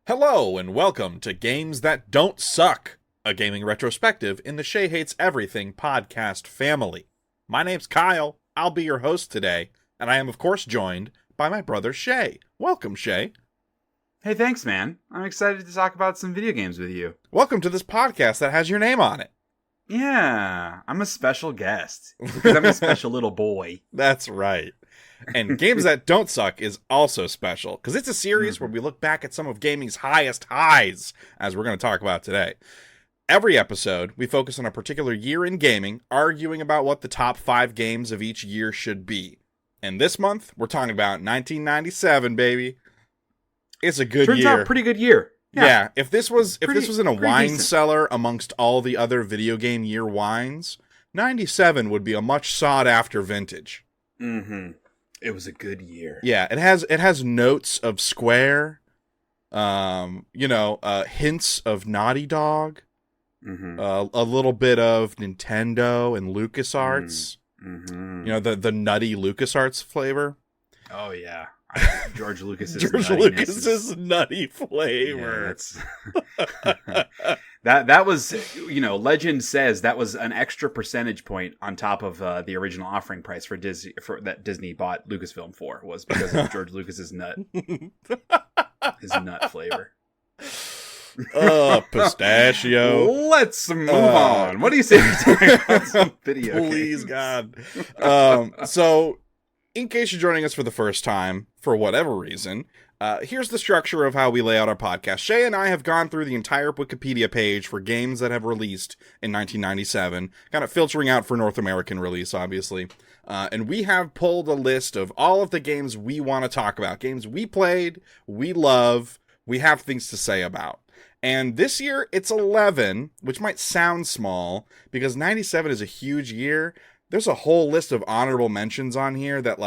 Hello and welcome to Games That Don't Suck, a gaming retrospective in the Shea Hates Everything podcast family. My name's Kyle, I'll be your host today, and I am of course joined by my brother Shea. Welcome, Shea. Hey, thanks, man. I'm excited to talk about some video games with you. Welcome to this podcast that has your name on it. Yeah, I'm a special guest, because I'm a special little boy. That's right. And Games That Don't Suck is also special, because it's a series where we look back at some of gaming's highest highs, as we're going to talk about today. Every episode, we focus on a particular year in gaming, arguing about what the top 5 games of each year should be. And this month, we're talking about 1997, baby. It's a good year. Turns out pretty good year. Yeah, if this was in a wine decent cellar amongst all the other video game year wines, 97 would be a much sought after vintage. Mm-hmm. It was a good year. Yeah, it has notes of Square, hints of Naughty Dog, a little bit of Nintendo and LucasArts. Mm-hmm. You know, the nutty LucasArts flavor. Oh yeah, George Lucas's nutty flavor. Yeah, that was, legend says that was an extra percentage point on top of the original offering price for Disney that Disney bought Lucasfilm for, was because of George Lucas's his nut flavor. Pistachio. Let's move on. What do you say we talk about some video games? Please, God. So, in case you're joining us for the first time, for whatever reason, here's the structure of how we lay out our podcast. Shea and I have gone through the entire Wikipedia page for games that have released in 1997, kind of filtering out for North American release, obviously. And we have pulled a list of all of the games we want to talk about. Games we played, we love, we have things to say about. And this year, it's 11, which might sound small, because 97 is a huge year. There's a whole list of honorable mentions on here that,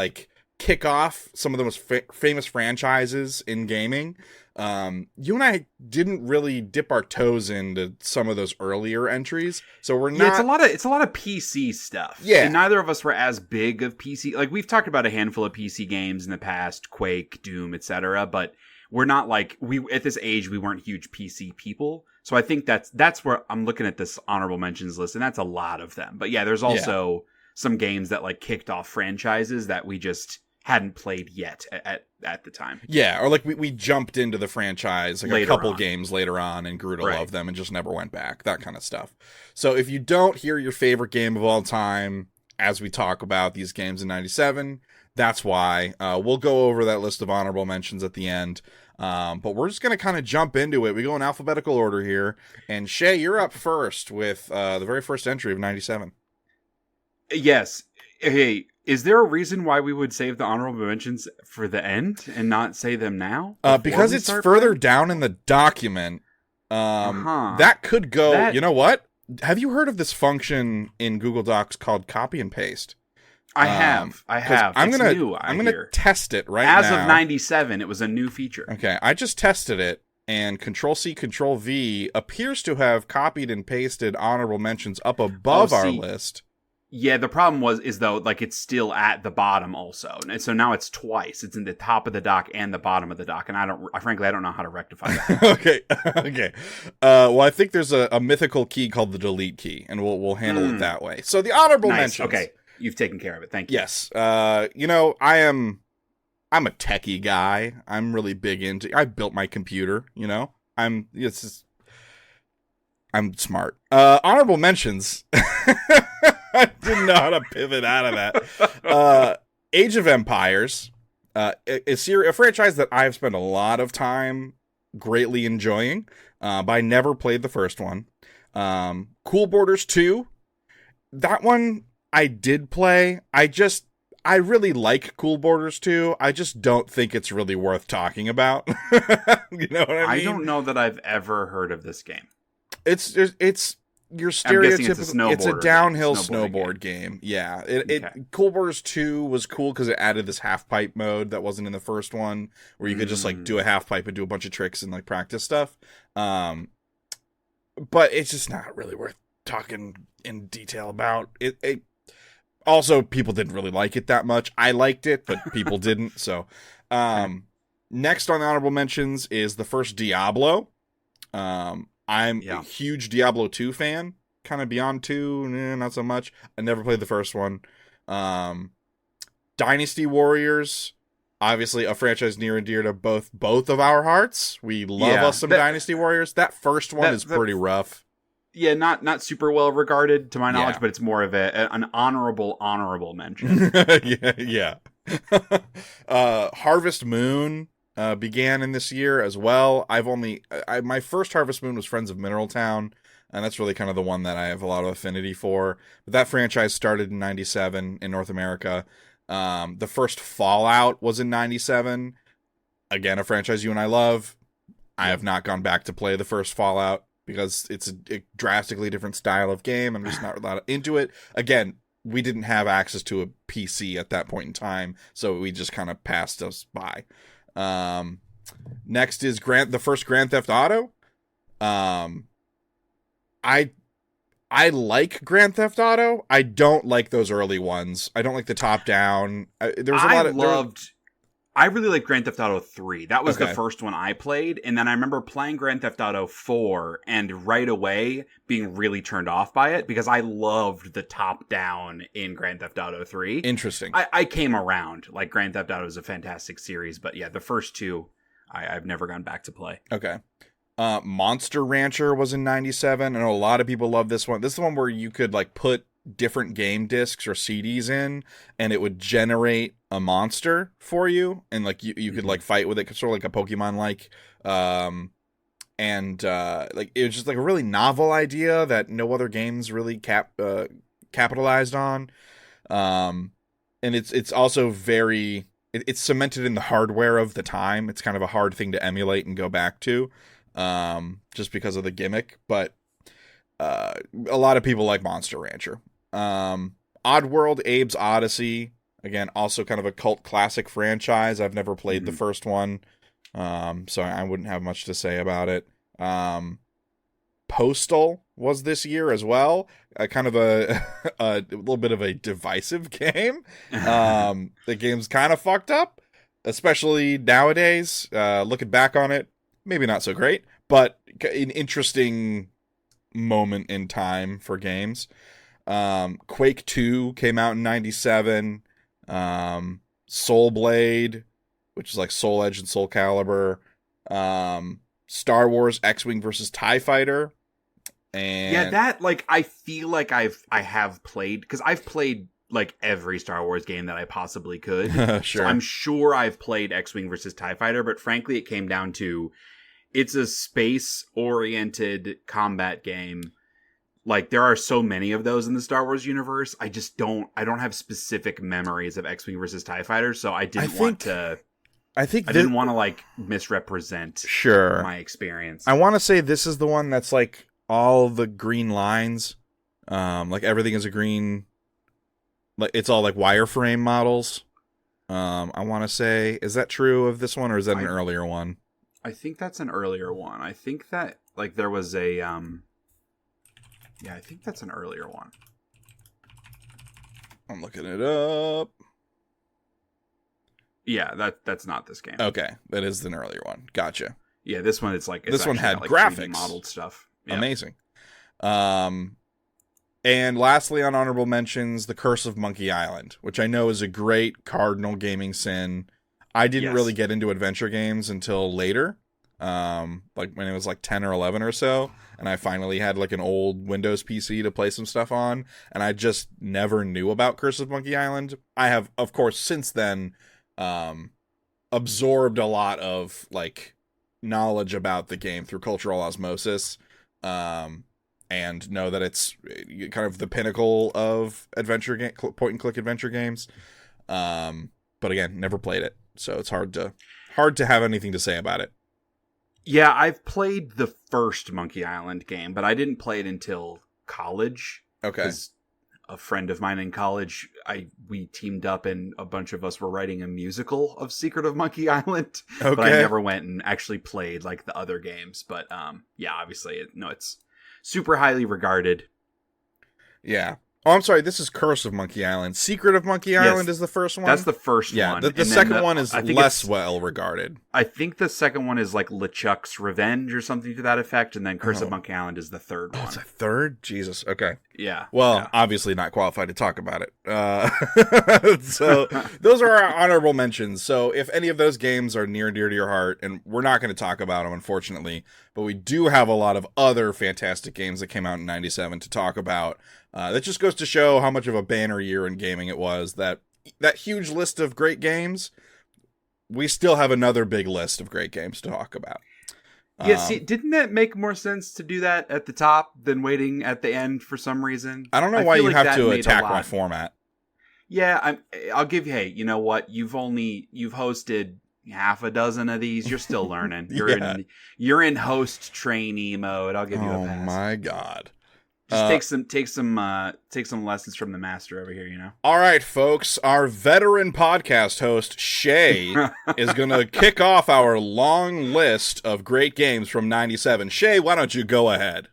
kick off some of the most famous franchises in gaming. You and I didn't really dip our toes into some of those earlier entries, so we're not. Yeah, it's a lot of PC stuff. Yeah, and neither of us were as big of PC. Like, we've talked about a handful of PC games in the past, Quake, Doom, etc. But we're not at this age we weren't huge PC people. So I think that's where I'm looking at this honorable mentions list, and that's a lot of them. But yeah, there's also some games that kicked off franchises that we just hadn't played yet at the time. Yeah, or we jumped into the franchise a couple games later on and grew to love them and just never went back, that kind of stuff. So if you don't hear your favorite game of all time as we talk about these games in 97, that's why. We'll go over that list of honorable mentions at the end. But we're just going to kind of jump into it. We go in alphabetical order here. And Shea, you're up first with the very first entry of 97. Yes. Hey, is there a reason why we would save the honorable mentions for the end and not say them now? Because it's further down in the document. That could go... You know what? Have you heard of this function in Google I called copy and paste? I have. I'm gonna test it right now. As of 97, it was a new feature. Okay, I just tested it, and Control-C, Control-V appears to have copied and pasted honorable mentions up above our list. Yeah, the problem is it's still at the bottom also. And so now it's twice. It's in the top of the dock and the bottom of the dock. And I don't know how to rectify that. Okay. Well, I think there's a mythical key called the delete key, and we'll handle it that way. So the honorable mentions. Okay, you've taken care of it. Thank you. Yes. I'm a techie guy. I'm really big into. I built my computer. I'm smart. Honorable mentions. I didn't know how to pivot out of that. Age of Empires, a franchise that I've spent a lot of time greatly enjoying, but I never played the first one. Cool Borders 2, that one I did play. I really like Cool Borders 2. I just don't think it's really worth talking about. You know what I mean? I don't know that I've ever heard of this game. It's your stereotypical. It's a downhill snowboard game. Yeah. Cool Borders 2 was cool because it added this half pipe mode that wasn't in the first one, where you could just do a half pipe and do a bunch of tricks and practice stuff. But it's just not really worth talking in detail about. It also, people didn't really like it that much. I liked it, but people didn't. So Next on the honorable mentions is the first Diablo. I'm a huge Diablo 2 fan. Kind of beyond 2, not so much. I never played the first one. Dynasty Warriors, obviously a franchise near and dear to both of our hearts. We love us some Dynasty Warriors. That first one is pretty rough. Yeah, not super well regarded to my knowledge, but it's more of an honorable mention. yeah. Harvest Moon began in this year as well. My first Harvest Moon was Friends of Mineral Town, and that's really kind of the one that I have a lot of affinity for. But that franchise started in 97 in North America. The first Fallout was in 97. Again, a franchise you and I love. I have not gone back to play the first Fallout because it's a drastically different style of game. I'm just not really into it. Again, we didn't have access to a PC at that point in time, so we just kind of passed us by. Next is the first Grand Theft Auto. I like Grand Theft Auto. I don't like those early ones. I don't like the top down. I really like Grand Theft Auto 3. That was the first one I played, and then I remember playing Grand Theft Auto 4 and right away being really turned off by it because I loved the top down in Grand Theft Auto 3. Interesting. I came around. Like, Grand Theft Auto is a fantastic series, but yeah, the first two I've never gone back to play. Okay. Monster Rancher was in 97. I know a lot of people love this one. This is the one where you could like put different game discs or CDs in, and it would generate a monster for you, and like you could like fight with it, sort of like a Pokemon like. Like it was just like a really novel idea that no other games really capitalized on. And it's also very it's cemented in the hardware of the time. It's kind of a hard thing to emulate and go back to. Just because of the gimmick, but a lot of people like Monster Rancher. Oddworld, Abe's Odyssey, again, also kind of a cult classic franchise. I've never played the first one, so I wouldn't have much to say about it. Postal was this year as well, kind of a little bit of a divisive game. The game's kind of fucked up, especially nowadays. Looking back on it, maybe not so great, but an interesting moment in time for games. Quake 2 came out in 97. Soul Blade, which is like Soul Edge and Soul Calibur. Star Wars X-Wing versus TIE Fighter. And yeah, that, like, I feel like I have played, because I've played like every Star Wars game that I possibly could. Sure. So I'm sure I've played X-Wing versus TIE Fighter, but frankly, it came down to it's a space-oriented combat game. Like, there are so many of those in the Star Wars universe. I don't have specific memories of X-Wing versus TIE Fighter, so I didn't want to like misrepresent my experience. I want to say this is the one that's like all the green lines. Like everything is a green, like it's all like wireframe models. I want to say, is that true of this one, or is that an earlier one? I think that's an earlier one. I think that like there was a yeah, I think that's an earlier one. I'm looking it up. Yeah, that's not this game. Okay, that is an earlier one. Gotcha. Yeah, this one this one had like graphics, 3D modeled stuff. Yeah. Amazing. And lastly, on honorable mentions, The Curse of Monkey Island, which I know is a great cardinal gaming sin. I didn't really get into adventure games until later, like when it was like 10 or 11 or so, and I finally had like an old Windows PC to play some stuff on, and I just never knew about Curse of Monkey Island. I have, of course, since then absorbed a lot of like knowledge about the game through cultural osmosis, and know that it's kind of the pinnacle of adventure point and click adventure games. But again, never played it, so it's hard to have anything to say about it. Yeah, I've played the first Monkey Island game, but I didn't play it until college. Okay. 'Cause a friend of mine in college, we teamed up and a bunch of us were writing a musical of Secret of Monkey Island. Okay. But I never went and actually played like the other games. But yeah, obviously, it's super highly regarded. Yeah. Oh, I'm sorry. This is Curse of Monkey Island. Secret of Monkey Island is the first one? That's the first one. Yeah, the second one is less well regarded. I think the second one is like LeChuck's Revenge or something to that effect, and then Curse of Monkey Island is the third one. It's a third? Jesus. Okay. Yeah. Well, obviously not qualified to talk about it. So those are our honorable mentions. So if any of those games are near and dear to your heart, and we're not going to talk about them, unfortunately, but we do have a lot of other fantastic games that came out in 97 to talk about. That just goes to show how much of a banner year in gaming it was. That huge list of great games, we still have another big list of great games to talk about. Yeah, see, didn't that make more sense to do that at the top than waiting at the end for some reason? I don't know why you have to attack my format. Yeah, I'll give you. Hey, you know what? You've hosted half a dozen of these. You're still learning. You're in host trainee mode. I'll give you a pass. Oh my god. Just take some lessons from the master over here, you know. All right, folks. Our veteran podcast host Shea is going to kick off our long list of great games from 97. Shea, why don't you go ahead?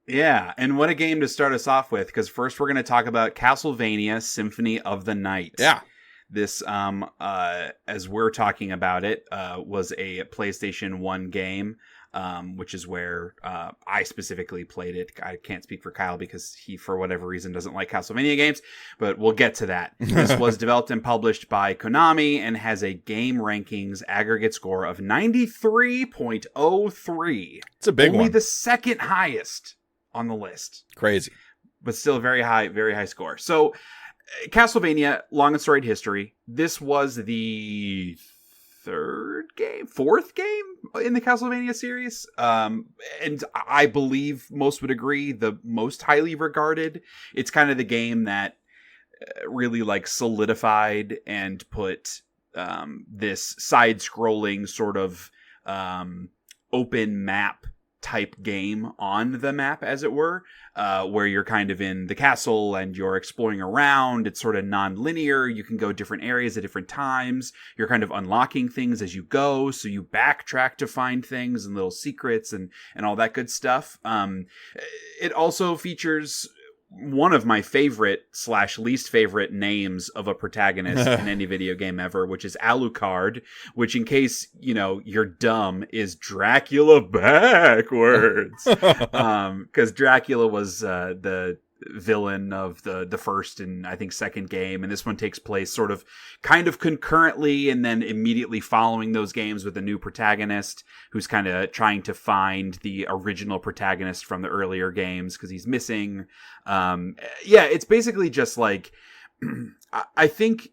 Yeah, and what a game to start us off with, because first we're going to talk about Castlevania Symphony of the Night. Yeah. This, as we're talking about it, was a PlayStation 1 game. Which is where I specifically played it. I can't speak for Kyle because he, for whatever reason, doesn't like Castlevania games, but we'll get to that. This was developed and published by Konami and has a game rankings aggregate score of 93.03. It's a big one. Only the second highest on the list. Crazy. But still a very high score. So, Castlevania, long and storied history. This was the fourth game in the Castlevania series, and I believe most would agree the most highly regarded. It's kind of the game that really like solidified and put this side-scrolling sort of open map type game on the map, as it were, where you're kind of in the castle and you're exploring around. It's sort of non-linear. You can go different areas at different times. You're kind of unlocking things as you go, so you backtrack to find things and little secrets and all that good stuff. It also features one of my favorite / least favorite names of a protagonist in any video game ever, which is Alucard, which, in case you're dumb, is Dracula backwards. Because Dracula was the villain of the first and I think second game, and this one takes place sort of kind of concurrently and then immediately following those games with a new protagonist who's kind of trying to find the original protagonist from the earlier games because he's missing. It's basically just like I think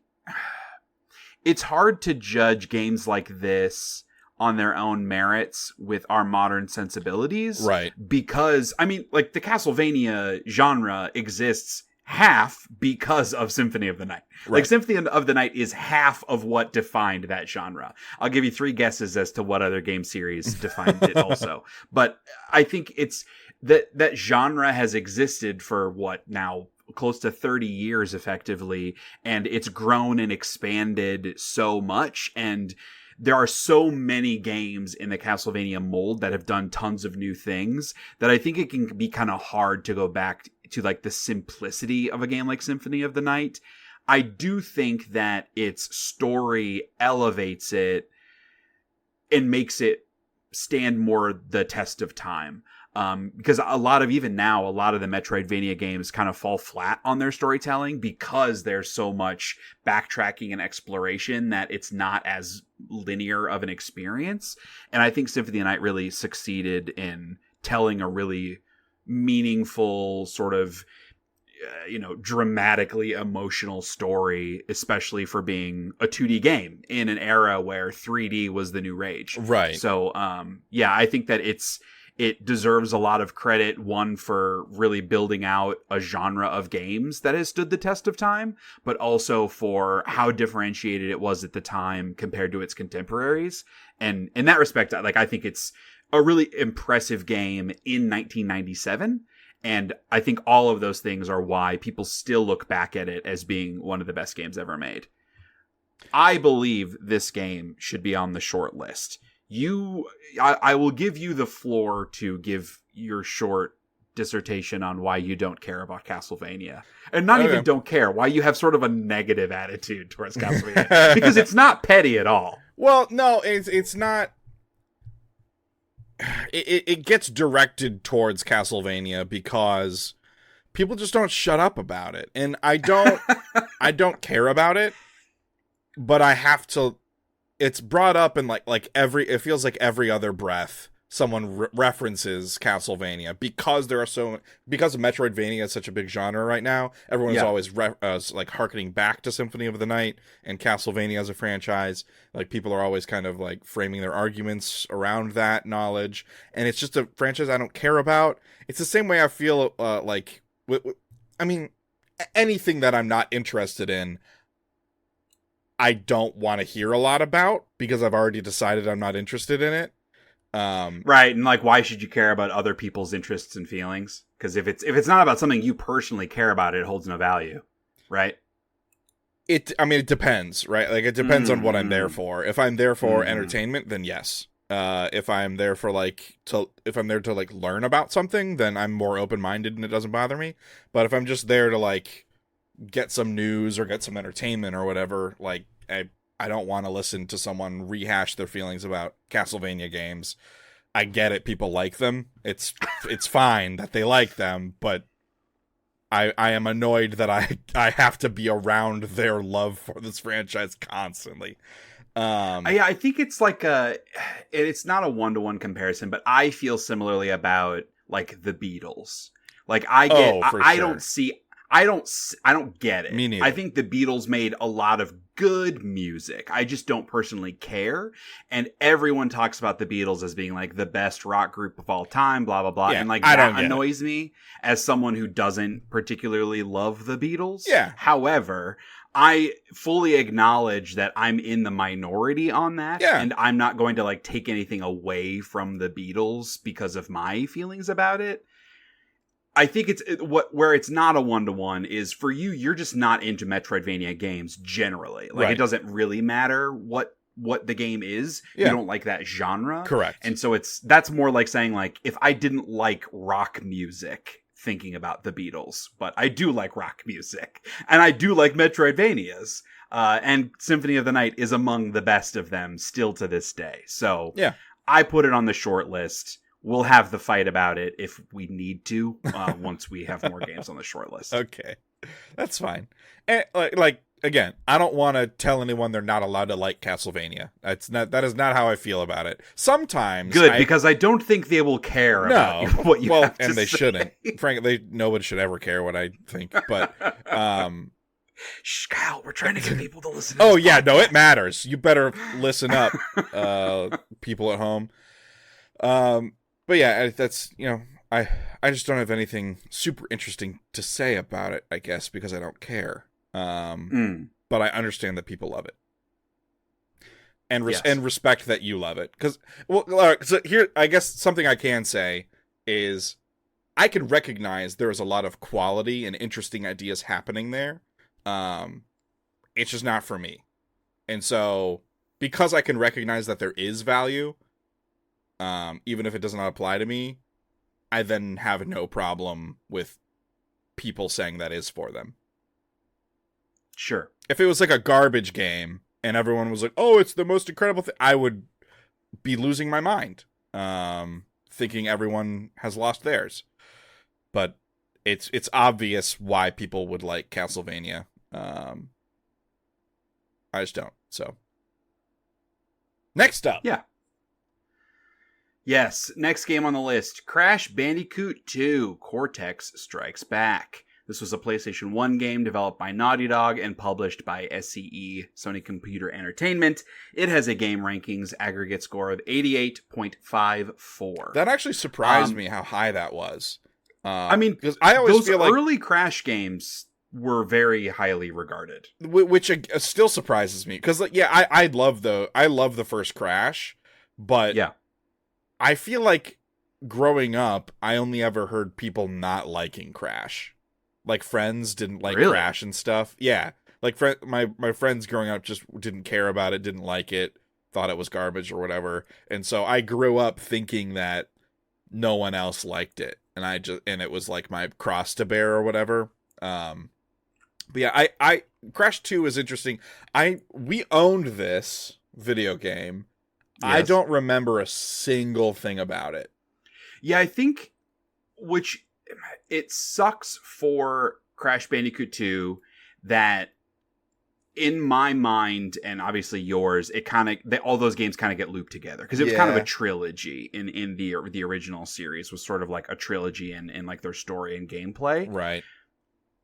it's hard to judge games like this on their own merits with our modern sensibilities. Right. Because, I mean, like, the Castlevania genre exists half because of Symphony of the Night. Right. Like, Symphony of the Night is half of what defined that genre. I'll give you 3 guesses as to what other game series defined it also. But I think it's that genre has existed for what now? Close to 30 years effectively, and it's grown and expanded so much, and there are so many games in the Castlevania mold that have done tons of new things that I think it can be kind of hard to go back to like the simplicity of a game like Symphony of the Night. I do think that its story elevates it and makes it stand more the test of time. Because a lot of the Metroidvania games kind of fall flat on their storytelling because there's so much backtracking and exploration that it's not as linear of an experience. And I think Symphony of the Night really succeeded in telling a really meaningful sort of, dramatically emotional story, especially for being a 2D game in an era where 3D was the new rage. Right. So, I think that it deserves a lot of credit, one, for really building out a genre of games that has stood the test of time, but also for how differentiated it was at the time compared to its contemporaries. And in that respect, I think it's a really impressive game in 1997. And I think all of those things are why people still look back at it as being one of the best games ever made. I believe this game should be on the short list. I will give you the floor to give your short dissertation on why you don't care about Castlevania. And not even don't care, why you have sort of a negative attitude towards Castlevania. Because it's not petty at all. Well, no, it's not. It gets directed towards Castlevania because people just don't shut up about it. And I don't care about it, but I have to. It's brought up in it feels like every other breath someone references Castlevania because because Metroidvania is such a big genre right now. Everyone is always harkening back to Symphony of the Night and Castlevania as a franchise. Like, people are always kind of like framing their arguments around that knowledge, and it's just a franchise I don't care about. It's the same way I feel anything that I'm not interested in, I don't want to hear a lot about because I've already decided I'm not interested in it. Right, and like, why should you care about other people's interests and feelings? Because if it's not about something you personally care about, it holds no value, right? It depends, right? Like, it depends on what I'm there for. If I'm there for entertainment, then yes. If I'm there for if I'm there to like learn about something, then I'm more open-minded and it doesn't bother me. But if I'm just there to like get some news or get some entertainment or whatever, like, I don't want to listen to someone rehash their feelings about Castlevania games. I get it, people like them. It's fine that they like them, but I am annoyed that I have to be around their love for this franchise constantly. I think it's like it's not a 1-to-1 comparison, but I feel similarly about like the Beatles. Like, I don't get it. Me neither. I think the Beatles made a lot of good music. I just don't personally care. And everyone talks about the Beatles as being like the best rock group of all time, blah, blah, blah. Yeah, and like, that annoys me as someone who doesn't particularly love the Beatles. Yeah. However, I fully acknowledge that I'm in the minority on that. Yeah. And I'm not going to like take anything away from the Beatles because of my feelings about it. I think where it's not a 1-to-1 is for you. You're just not into Metroidvania games generally. Like, It doesn't really matter what the game is. Yeah. You don't like that genre. Correct. And so that's more like saying, like, if I didn't like rock music, thinking about the Beatles, but I do like rock music and I do like Metroidvanias. And Symphony of the Night is among the best of them still to this day. So yeah, I put it on the short list. We'll have the fight about it if we need to, once we have more games on the short list. Okay, that's fine. And like again, I don't want to tell anyone they're not allowed to like Castlevania. That is not how I feel about it. Sometimes because I don't think they will care about what you have to say. They shouldn't. Frankly, nobody should ever care what I think. But shh, Kyle, we're trying to get people to listen. Oh yeah, no, it matters. You better listen up, people at home. But yeah, that's, I just don't have anything super interesting to say about it, I guess, because I don't care. But I understand that people love it. And and respect that you love it. Because, so here, I guess something I can say is I can recognize there is a lot of quality and interesting ideas happening there. It's just not for me. And so, because I can recognize that there is value, even if it does not apply to me, I then have no problem with people saying that is for them. Sure. If it was like a garbage game and everyone was like, "Oh, it's the most incredible thing," I would be losing my mind, thinking everyone has lost theirs. But it's obvious why people would like Castlevania. I just don't. So next up, yeah. Yes, next game on the list, Crash Bandicoot 2, Cortex Strikes Back. This was a PlayStation 1 game developed by Naughty Dog and published by SCE, Sony Computer Entertainment. It has a game rankings aggregate score of 88.54. That actually surprised me how high that was. Because I always feel like early Crash games were very highly regarded. Which still surprises me. Because, I love the first Crash, but yeah. I feel like growing up, I only ever heard people not liking Crash. Like, friends didn't like Crash and stuff. Yeah. Like, my friends growing up just didn't care about it, didn't like it, thought it was garbage or whatever. And so I grew up thinking that no one else liked it. and it was like my cross to bear or whatever. But yeah, I Crash 2 is interesting. We owned this video game. Yes. I don't remember a single thing about it. Yeah, I think it sucks for Crash Bandicoot 2 that in my mind, and obviously yours, all those games kind of get looped together because it was kind of a trilogy in the original series was sort of like a trilogy in like their story and gameplay. Right.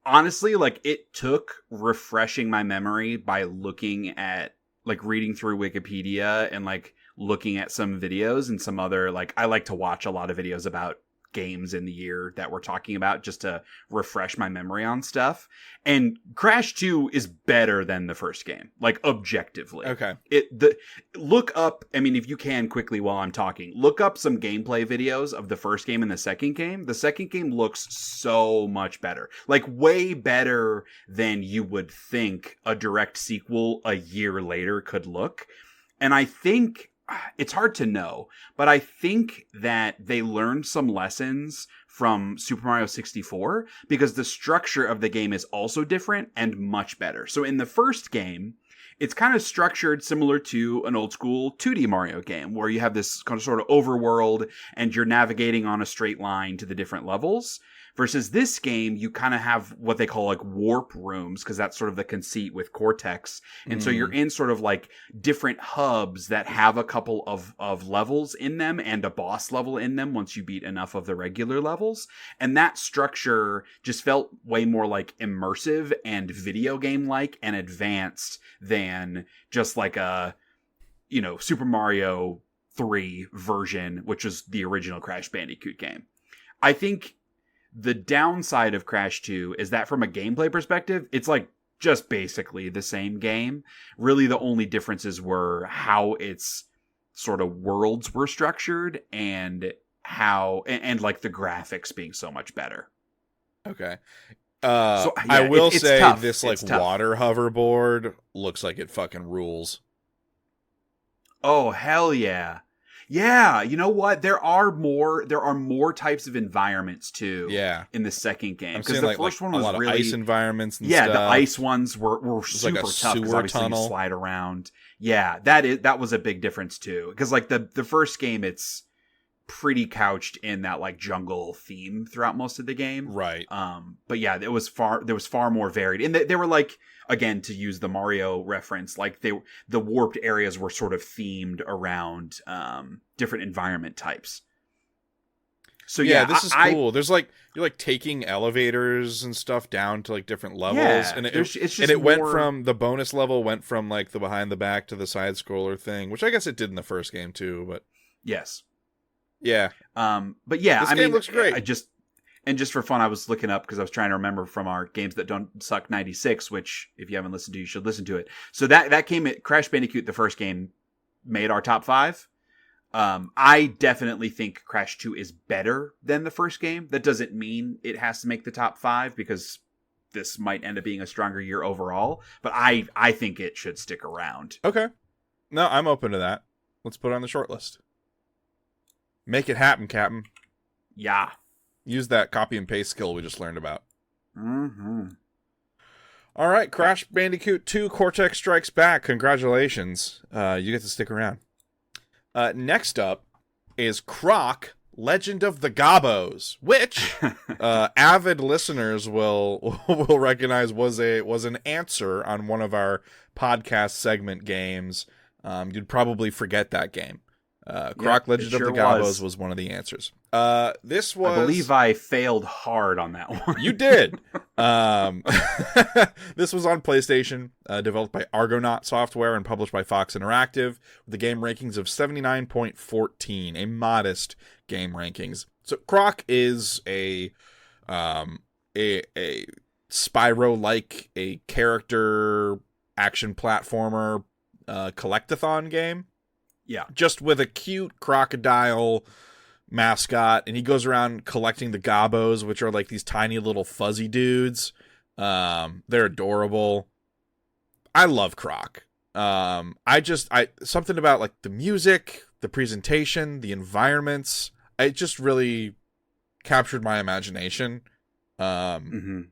Honestly, like it took refreshing my memory by looking at like reading through Wikipedia and like looking at some videos and some other like I like to watch a lot of videos about games in the year that we're talking about just to refresh my memory on stuff. And Crash 2 is better than the first game, like objectively. Okay. Look up, I mean, if you can quickly while I'm talking, look up some gameplay videos of the first game and the second game. The second game looks so much better, like way better than you would think a direct sequel a year later could look. And I think it's hard to know, but I think that they learned some lessons from Super Mario 64 because the structure of the game is also different and much better. So in the first game, it's kind of structured similar to an old school 2D Mario game where you have this kind of sort of overworld and you're navigating on a straight line to the different levels. Versus this game, you kind of have what they call like warp rooms because that's sort of the conceit with Cortex. And so you're in sort of like different hubs that have a couple of levels in them and a boss level in them once you beat enough of the regular levels. And that structure just felt way more like immersive and video game-like and advanced than just like a, Super Mario 3 version, which was the original Crash Bandicoot game. I think the downside of Crash 2 is that from a gameplay perspective, it's like just basically the same game. Really, the only differences were how its sort of worlds were structured and how, and like the graphics being so much better. Okay. I will say tough. This like water hoverboard looks like it fucking rules. Oh, hell yeah. Yeah, you know what? There are more types of environments too. Yeah. In the second game because the first one was a lot really of ice environments. And stuff. The ice ones were super like tough because obviously you slide around. Yeah, that was a big difference too. Because like the first game, it's pretty couched in that like jungle theme throughout most of the game. Right. But yeah, there was far more varied, and they were like. Again, to use the Mario reference, like the warped areas were sort of themed around different environment types. So yeah, this is cool. There's like you're like taking elevators and stuff down to like different levels, and it went from the bonus level went from like the behind the back to the side scroller thing, which I guess it did in the first game too. But yes, yeah, but yeah, this game looks great. And just for fun, I was looking up because I was trying to remember from our Games That Don't Suck 96, which if you haven't listened to, you should listen to it. So that came at Crash Bandicoot, the first game, made our top 5. I definitely think Crash 2 is better than the first game. That doesn't mean it has to make the top 5 because this might end up being a stronger year overall. But I think it should stick around. Okay. No, I'm open to that. Let's put it on the short list. Make it happen, Captain. Yeah. Use that copy and paste skill we just learned about. Mm-hmm. All right, Crash Bandicoot 2 Cortex Strikes Back. Congratulations. You get to stick around. Next up is Croc, Legend of the Gobbos, which avid listeners will recognize was an answer on one of our podcast segment games. You'd probably forget that game. Croc, Legend of the Gobbos was one of the answers. This was... I believe I failed hard on that one. You did. This was on PlayStation, developed by Argonaut Software and published by Fox Interactive, with the game rankings of 79.14, a modest game rankings. So Croc is a Spyro-like, a character action platformer collectathon game. Yeah. Just with a cute crocodile mascot, and he goes around collecting the Gobbos, which are like these tiny little fuzzy dudes. They're adorable. I love Croc. Something about like the music, the presentation, the environments. It just really captured my imagination. Mm-hmm.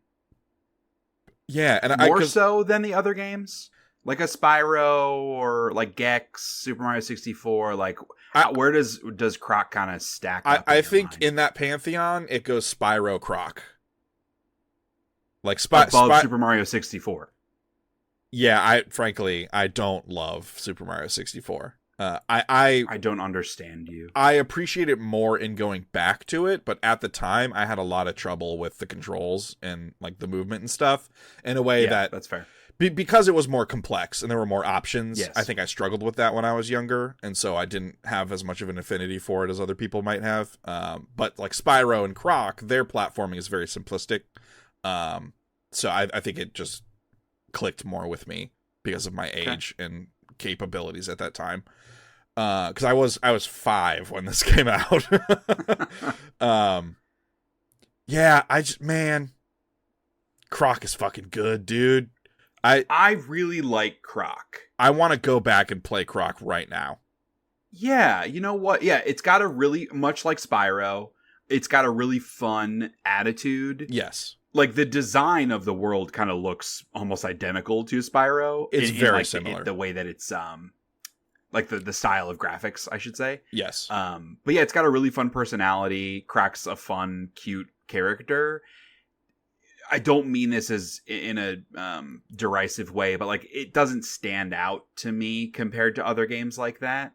Yeah, and more so than the other games, like a Spyro or like Gex, Super Mario 64. Like, where does Croc kind of stack up? I think in that pantheon, it goes Spyro, Croc. Like above Super Mario 64. Yeah, frankly I don't love Super Mario 64. I don't understand you. I appreciate it more in going back to it, but at the time I had a lot of trouble with the controls and like the movement and stuff in a way that's fair. Because it was more complex and there were more options. Yes. I think I struggled with that when I was younger, and so I didn't have as much of an affinity for it as other people might have. But like Spyro and Croc, their platforming is very simplistic. So I think it just clicked more with me because of my age and capabilities at that time. Because I was 5 when this came out. Yeah, Croc is fucking good, dude. I really like Croc. I want to go back and play Croc right now. Yeah, you know what? Yeah, it's got a really, much like Spyro, it's got a really fun attitude. Yes. Like, the design of the world kind of looks almost identical to Spyro. It's very similar. The way that it's, like the style of graphics, I should say. Yes. But yeah, it's got a really fun personality. Croc's a fun, cute character. I don't mean this as in a derisive way, but like it doesn't stand out to me compared to other games like that.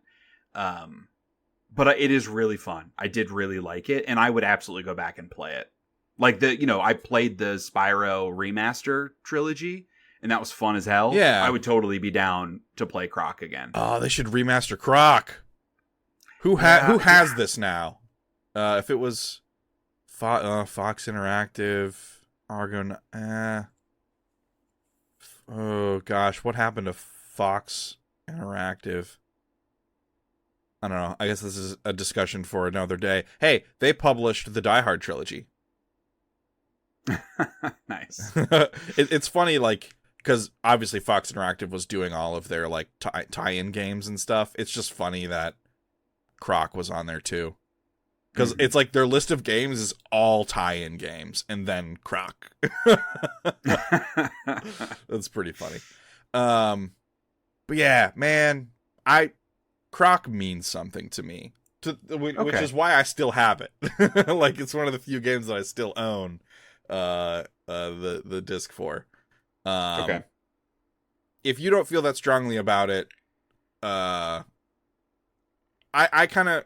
But it is really fun. I did really like it, and I would absolutely go back and play it. Like I played the Spyro remaster trilogy, and that was fun as hell. Yeah, I would totally be down to play Croc again. Oh, they should remaster Croc. Who has this now? If it was Fox Interactive, Argon. Oh gosh, what happened to Fox Interactive? I don't know. I guess this is a discussion for another day. Hey, they published the Die Hard trilogy. Nice. It's funny, like, because obviously Fox Interactive was doing all of their like tie-in games and stuff. It's just funny that Croc was on there too, because it's like their list of games is all tie-in games and then Croc. That's pretty funny. But yeah, man, Croc means something to me, which is why I still have it. Like, it's one of the few games that I still own the disc for. If you don't feel that strongly about it, I kind of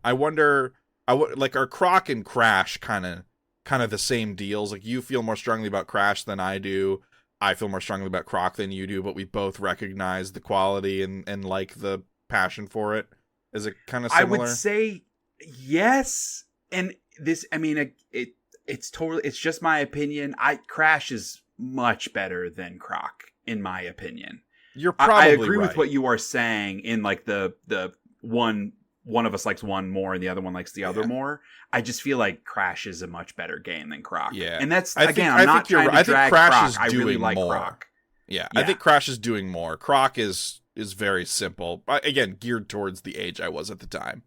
I wonder, like, are Croc and Crash kind of the same deals? Like, you feel more strongly about Crash than I do. I feel more strongly about Croc than you do, but we both recognize the quality and like the passion for it. Is it kind of similar? I would say yes. And this, I mean, it's totally, it's just my opinion. Crash is much better than Croc, in my opinion. You're probably I agree right with what you are saying in like the one of us likes one more and the other one likes the other more. I just feel like Crash is a much better game than Croc. Yeah. And that's, I'm not trying to drag Crash Croc. Is doing I really like more. Croc. Yeah, I think Crash is doing more. Croc is very simple. Again, geared towards the age I was at the time.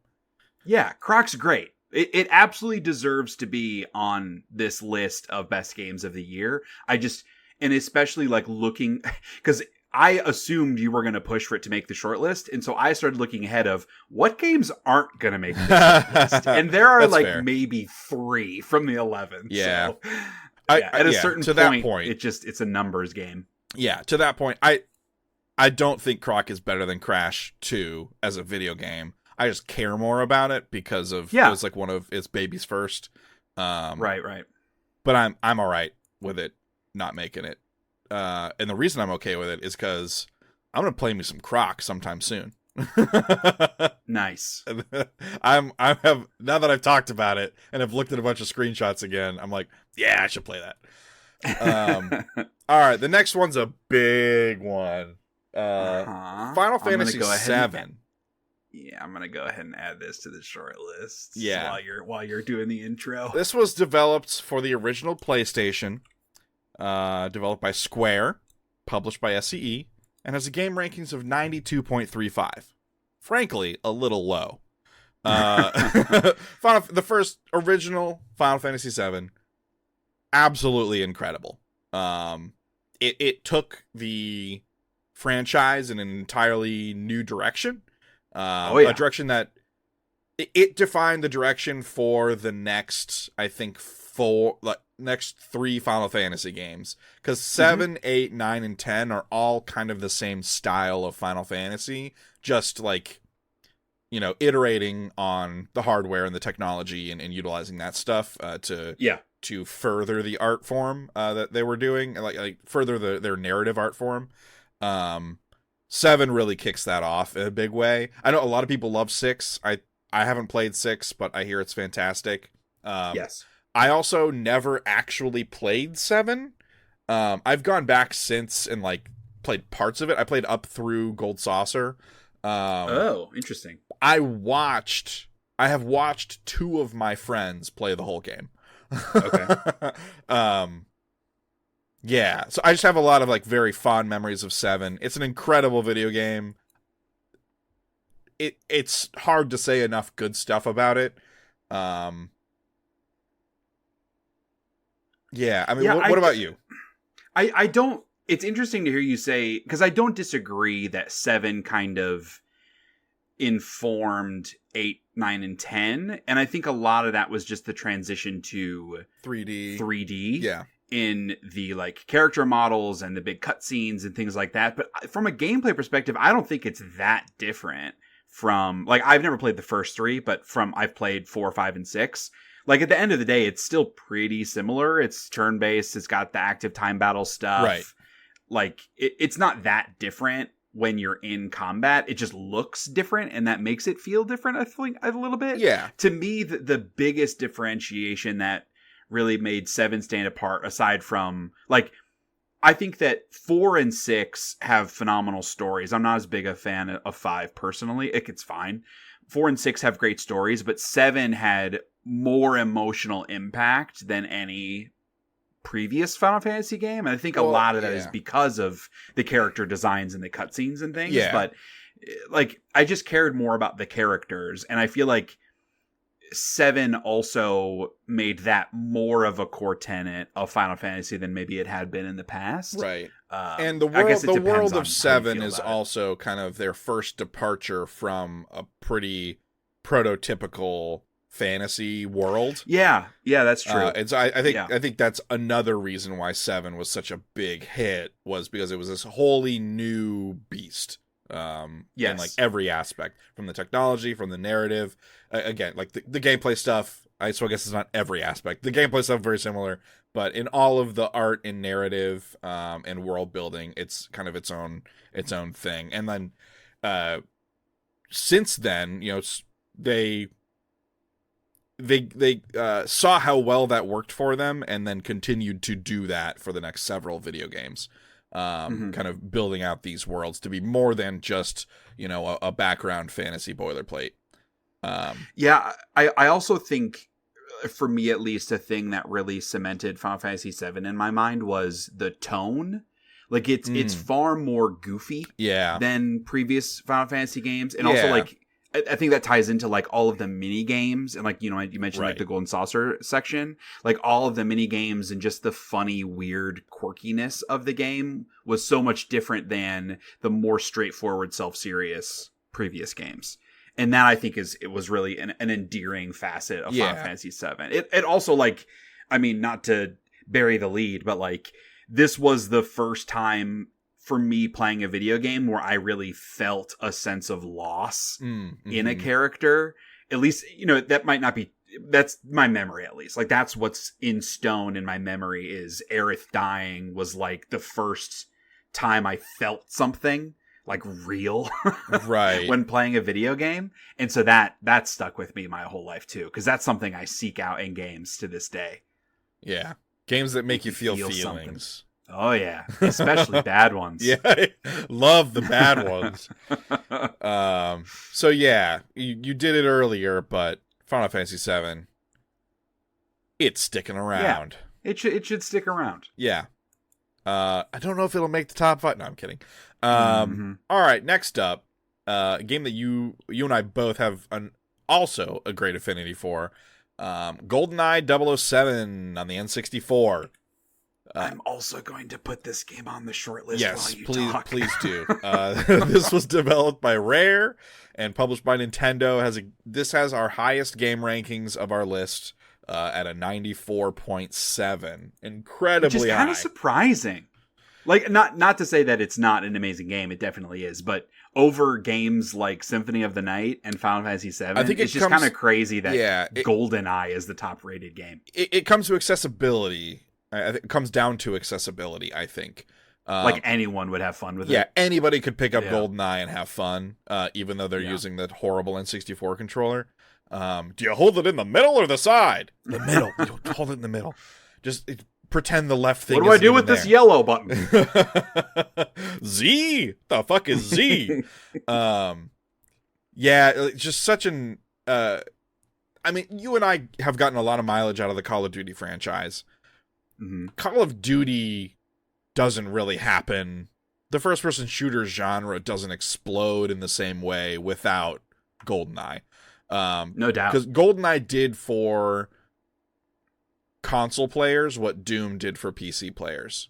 Yeah, Croc's great. It absolutely deserves to be on this list of best games of the year. And especially like looking, because I assumed you were going to push for it to make the short list. And so I started looking ahead of what games aren't going to make the short list. And there are like fair. Maybe 3 from the 11. Yeah. So, at a certain point, it's a numbers game. Yeah. To that point, I don't think Croc is better than Crash 2 as a video game. I just care more about it because of it was like one of its babies first. Right. But I'm all right with it not making it. And the reason I'm okay with it is because I'm gonna play me some Croc sometime soon. Nice. I have, now that I've talked about it and have looked at a bunch of screenshots again, I'm like, yeah, I should play that. All right, the next one's a big one. Final Fantasy VII. Yeah, I'm going to go ahead and add this to the short list. Yeah. While you're doing the intro. This was developed for the original PlayStation, developed by Square, published by SCE, and has a game rankings of 92.35. Frankly, a little low. The first original Final Fantasy VII, absolutely incredible. It took the franchise in an entirely new direction. A direction that it defined the direction for the next, I think, next 3 Final Fantasy games. Because 7, 8, 9, and 10 are all kind of the same style of Final Fantasy, just like, iterating on the hardware and the technology and utilizing that stuff to further the art form that they were doing, like further their narrative art form. 7 really kicks that off in a big way. I know a lot of people love 6. I haven't played 6, but I hear it's fantastic. Yes. I also never actually played 7. I've gone back since and played parts of it. I played up through Gold Saucer. Interesting. I have watched 2 of my friends play the whole game. Okay. Yeah, so I just have a lot of very fond memories of 7. It's an incredible video game. It's hard to say enough good stuff about it. Yeah, I mean, what about you? I don't. It's interesting to hear you say, because I don't disagree that 7 kind of informed 8, 9, and 10, and I think a lot of that was just the transition to 3D. Yeah. In the character models and the big cutscenes and things like that. But from a gameplay perspective, I don't think it's that different from I've never played the first 3, but I've played 4, 5, and 6. At the end of the day, it's still pretty similar. It's turn-based. It's got the active time battle stuff. Right. It's not that different when you're in combat. It just looks different, and that makes it feel different, I think, a little bit. Yeah. To me, the biggest differentiation that really made 7 stand apart, aside from I think that 4 and 6 have phenomenal stories. I'm not as big a fan of 5 personally. It's fine. 4 and 6 have great stories, but 7 had more emotional impact than any previous Final Fantasy game. And I think a lot of that is because of the character designs and the cutscenes and things. Yeah. But I just cared more about the characters, and I feel like 7 also made that more of a core tenet of Final Fantasy than maybe it had been in the past. Right. And the world of 7 is also kind of their first departure from a pretty prototypical fantasy world. Yeah, that's true. And so I think that's another reason why 7 was such a big hit, was because it was this wholly new beast. In every aspect, from the technology, from the narrative, again, the gameplay stuff. I guess it's not every aspect. The gameplay stuff very similar, but in all of the art and narrative, and world building, it's kind of its own thing. And then, since then, they saw how well that worked for them, and then continued to do that for the next several video games. Kind of building out these worlds to be more than just, a background fantasy boilerplate. I also think, for me at least, a thing that really cemented Final Fantasy VII in my mind was the tone. It's far more goofy than previous Final Fantasy games. And also, I think that ties into all of the mini games, and you mentioned the Golden Saucer section, all of the mini games and just the funny, weird quirkiness of the game was so much different than the more straightforward, self-serious previous games. And that, I think, it was really an endearing facet of Final Fantasy VII. It also not to bury the lead, but this was the first time for me playing a video game where I really felt a sense of loss in a character. At least, that might not be, that's my memory at least. That's what's in stone in my memory, is Aerith dying was the first time I felt something real right when playing a video game. And so that stuck with me my whole life too, because that's something I seek out in games to this day. Yeah. Games that make you feel feelings. Something. Oh, yeah. Especially bad ones. Yeah. Love the bad ones. So, yeah. You did it earlier, but Final Fantasy VII, it's sticking around. Yeah. It should stick around. Yeah. I don't know if it'll make the top 5. No, I'm kidding. All right. Next up, a game that you and I both have an also a great affinity for. GoldenEye 007 on the N64. I'm also going to put this game on the short list yes, while you talk. Please do. This was developed by Rare and published by Nintendo. This has our highest game rankings of our list at a 94.7. Incredibly high. Which is kind of surprising. Like, not to say that it's not an amazing game. It definitely is. But over games like Symphony of the Night and Final Fantasy VII, I think it's just kind of crazy that GoldenEye is the top rated game. It comes to accessibility. I think it comes down to accessibility, I think. Like anyone would have fun with it. Yeah, anybody could pick up GoldenEye and have fun, even though they're using that horrible N64 controller. Do you hold it in the middle or the side? The middle. You hold it in the middle. Just pretend the left thing. What do I do with this yellow button? Z? The fuck is Z? Yeah, just such an... I mean, you and I have gotten a lot of mileage out of the Call of Duty franchise. Mm-hmm. Call of Duty doesn't really happen. The first-person shooter genre doesn't explode in the same way without GoldenEye. No doubt. Because GoldenEye did for console players what Doom did for PC players.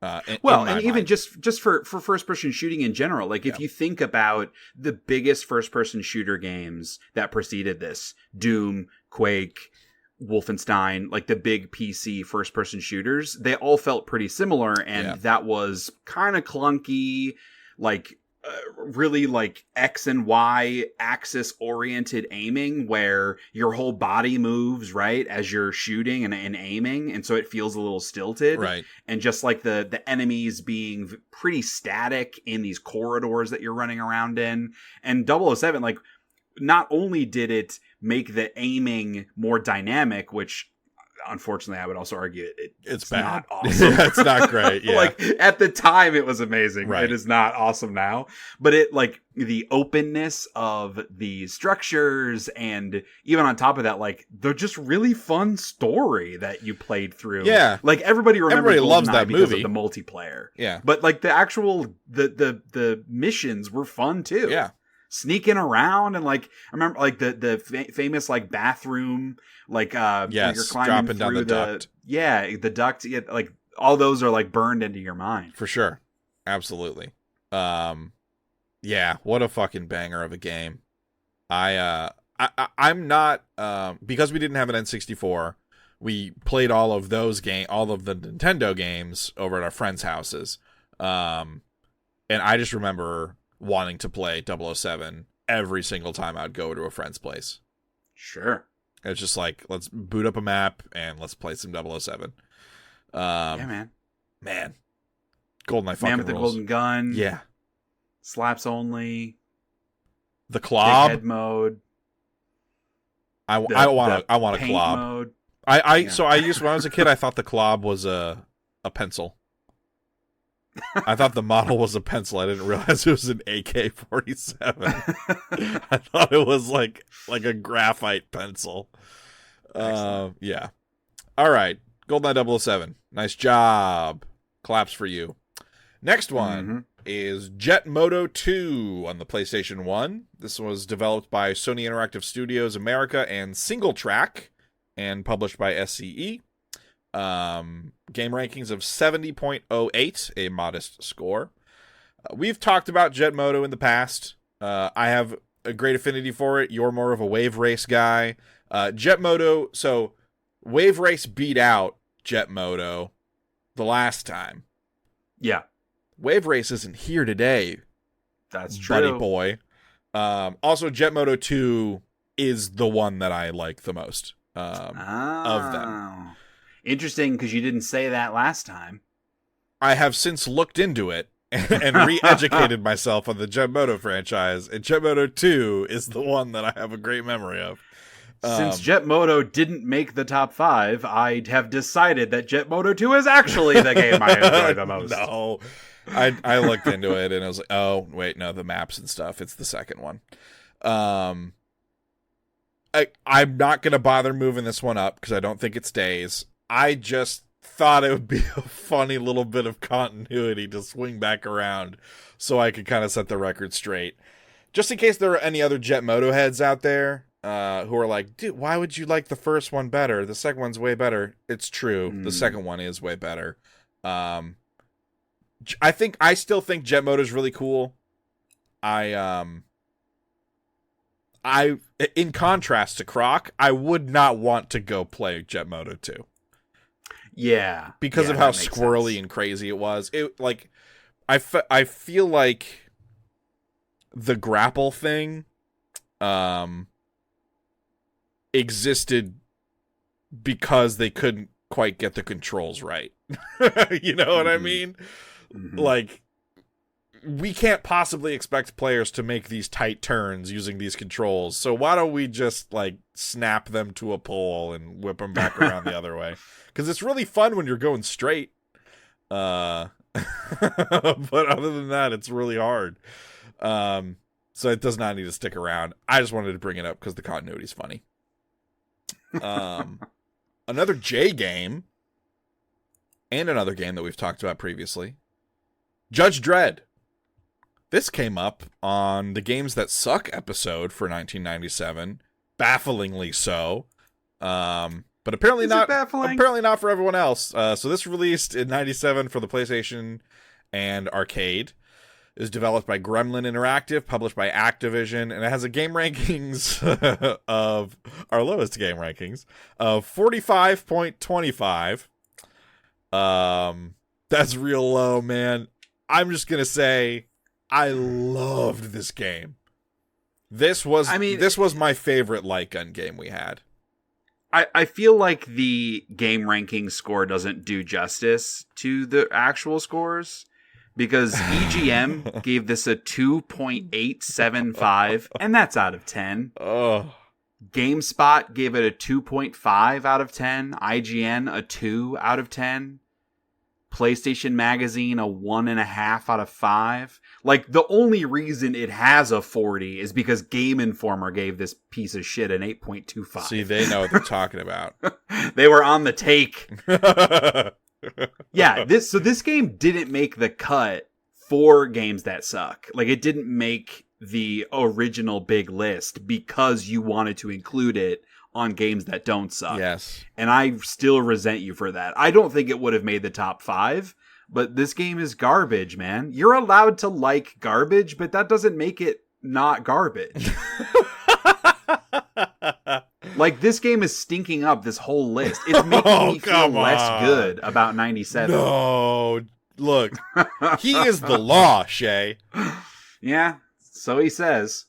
And even just for first-person shooting in general, like if you think about the biggest first-person shooter games that preceded this, Doom, Quake, Wolfenstein, like the big PC first-person shooters, they all felt pretty similar, and that was kind of clunky, like really like X and Y axis oriented aiming where your whole body moves right as you're shooting and aiming, and so it feels a little stilted, right? And just like the enemies being pretty static in these corridors that you're running around in. And 007, like, not only did it make the aiming more dynamic, which unfortunately I would also argue it's bad. Not awesome. It's not great. Yeah. Like at the time it was amazing. Right. It is not awesome now. But it, like, the openness of the structures, and even on top of that, like, they're just really fun story that you played through. Yeah. Like everybody loves that because movie of the multiplayer. Yeah. But like the actual the missions were fun too. Yeah. Sneaking around, and like I remember like the famous like bathroom, like where you're climbing dropping through down the duct. the duct, like all those are like burned into your mind for sure. Absolutely. Yeah, what a fucking banger of a game. I'm not because we didn't have an N64, we played all of the Nintendo games over at our friends' houses. And I just remember wanting to play 007 every single time I'd go to a friend's place. Sure. It's just like, let's boot up a map and let's play some 007. Yeah, man. GoldenEye fucking Man with the rules. golden gun. Yeah. Slaps only. The Clob. Big head mode. I want a paint Clob. mode. So I used, when I was a kid, I thought the Clob was a pencil. I thought the model was a pencil. I didn't realize it was an AK-47. I thought it was like a graphite pencil. Yeah. All right. GoldenEye 007. Nice job. Claps for you. Next one is Jet Moto 2 on the PlayStation 1. This was developed by Sony Interactive Studios America and Single Track and published by SCE. Game rankings of 70.08, a modest score. We've talked about Jet Moto in the past. I have a great affinity for it. You're more of a Wave Race guy. Jet Moto, so Wave Race beat out Jet Moto the last time. Yeah. Wave Race isn't here today. That's true. Buddy boy. Also, Jet Moto 2 is the one that I like the most of them. Interesting, because you didn't say that last time. I have since looked into it and re-educated myself on the Jet Moto franchise, and Jet Moto 2 is the one that I have a great memory of. Since Jet Moto didn't make the top 5, I have decided that Jet Moto 2 is actually the game I enjoy the most. No. I looked into it and I was like, oh, wait, no, the maps and stuff. It's the second one. I'm not going to bother moving this one up because I don't think it stays. I just thought it would be a funny little bit of continuity to swing back around so I could kind of set the record straight. Just in case there are any other Jet Moto heads out there, who are like, dude, why would you like the first one better? The second one's way better. It's true. The second one is way better. I still think Jet Moto is really cool. In contrast to Croc, I would not want to go play Jet Moto 2. Yeah. Because of how squirrely and crazy it was. I feel like the grapple thing existed because they couldn't quite get the controls right. You know what I mean? Mm-hmm. Like, we can't possibly expect players to make these tight turns using these controls, so why don't we just, like, snap them to a pole and whip them back around the other way? Because it's really fun when you're going straight. But other than that, it's really hard. So it does not need to stick around. I just wanted to bring it up because the continuity is funny. Another J game, and another game that we've talked about previously, Judge Dredd. This came up on the Games That Suck episode for 1997, bafflingly so. But apparently not. Apparently not for everyone else. So this released in 97 for the PlayStation and arcade. It is developed by Gremlin Interactive, published by Activision, and it has a game rankings of our lowest game rankings of 45.25. That's real low, man. I'm just gonna say I loved this game. This was my favorite light gun game we had. I feel like the game ranking score doesn't do justice to the actual scores, because EGM gave this a 2.875, and that's out of 10. Oh. GameSpot gave it a 2.5 out of 10. IGN a 2 out of 10. PlayStation Magazine a 1.5 out of 5. Like, the only reason it has a 40 is because Game Informer gave this piece of shit an 8.25. See, they know what they're talking about. They were on the take. Yeah, this game didn't make the cut for Games That Suck. Like, it didn't make the original big list because you wanted to include it on Games That Don't Suck. Yes. And I still resent you for that. I don't think it would have made the top 5, but this game is garbage, man. You're allowed to like garbage, but that doesn't make it not garbage. Like, this game is stinking up this whole list. It's making me feel less good about 97. No, look, he is the law, Shay. Yeah, so he says.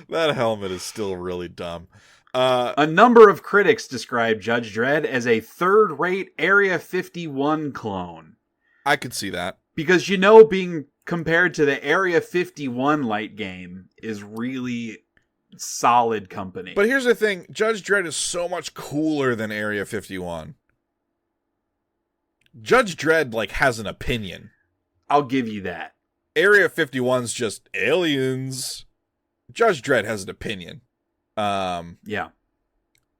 That helmet is still really dumb. A number of critics describe Judge Dredd as a third-rate Area 51 clone. I could see that. Because, being compared to the Area 51 light game is really solid company. But here's the thing. Judge Dredd is so much cooler than Area 51. Judge Dredd, like, has an opinion. I'll give you that. Area 51's just aliens. Judge Dredd has an opinion. Yeah.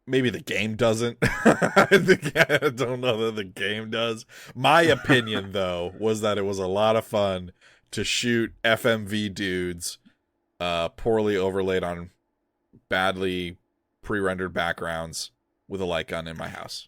Maybe the game doesn't. I don't know that the game does. My opinion, though, was that it was a lot of fun to shoot FMV dudes poorly overlaid on badly pre-rendered backgrounds with a light gun in my house.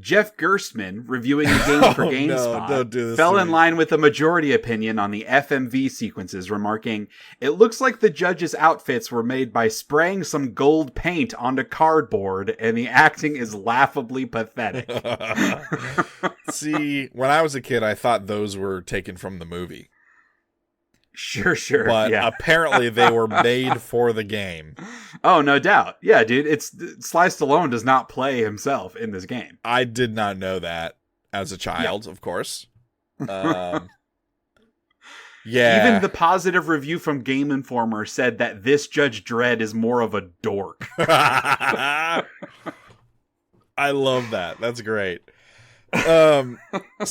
Jeff Gerstmann, reviewing the game for GameSpot, fell in line with a majority opinion on the FMV sequences, remarking, "It looks like the judges' outfits were made by spraying some gold paint onto cardboard, and the acting is laughably pathetic." See, when I was a kid, I thought those were taken from the movie. Sure. But yeah. Apparently they were made for the game. Oh, no doubt. Yeah, dude, Sly Stallone does not play himself in this game. I did not know that as a child, of course. Yeah. Even the positive review from Game Informer said that this Judge Dredd is more of a dork. I love that. That's great. So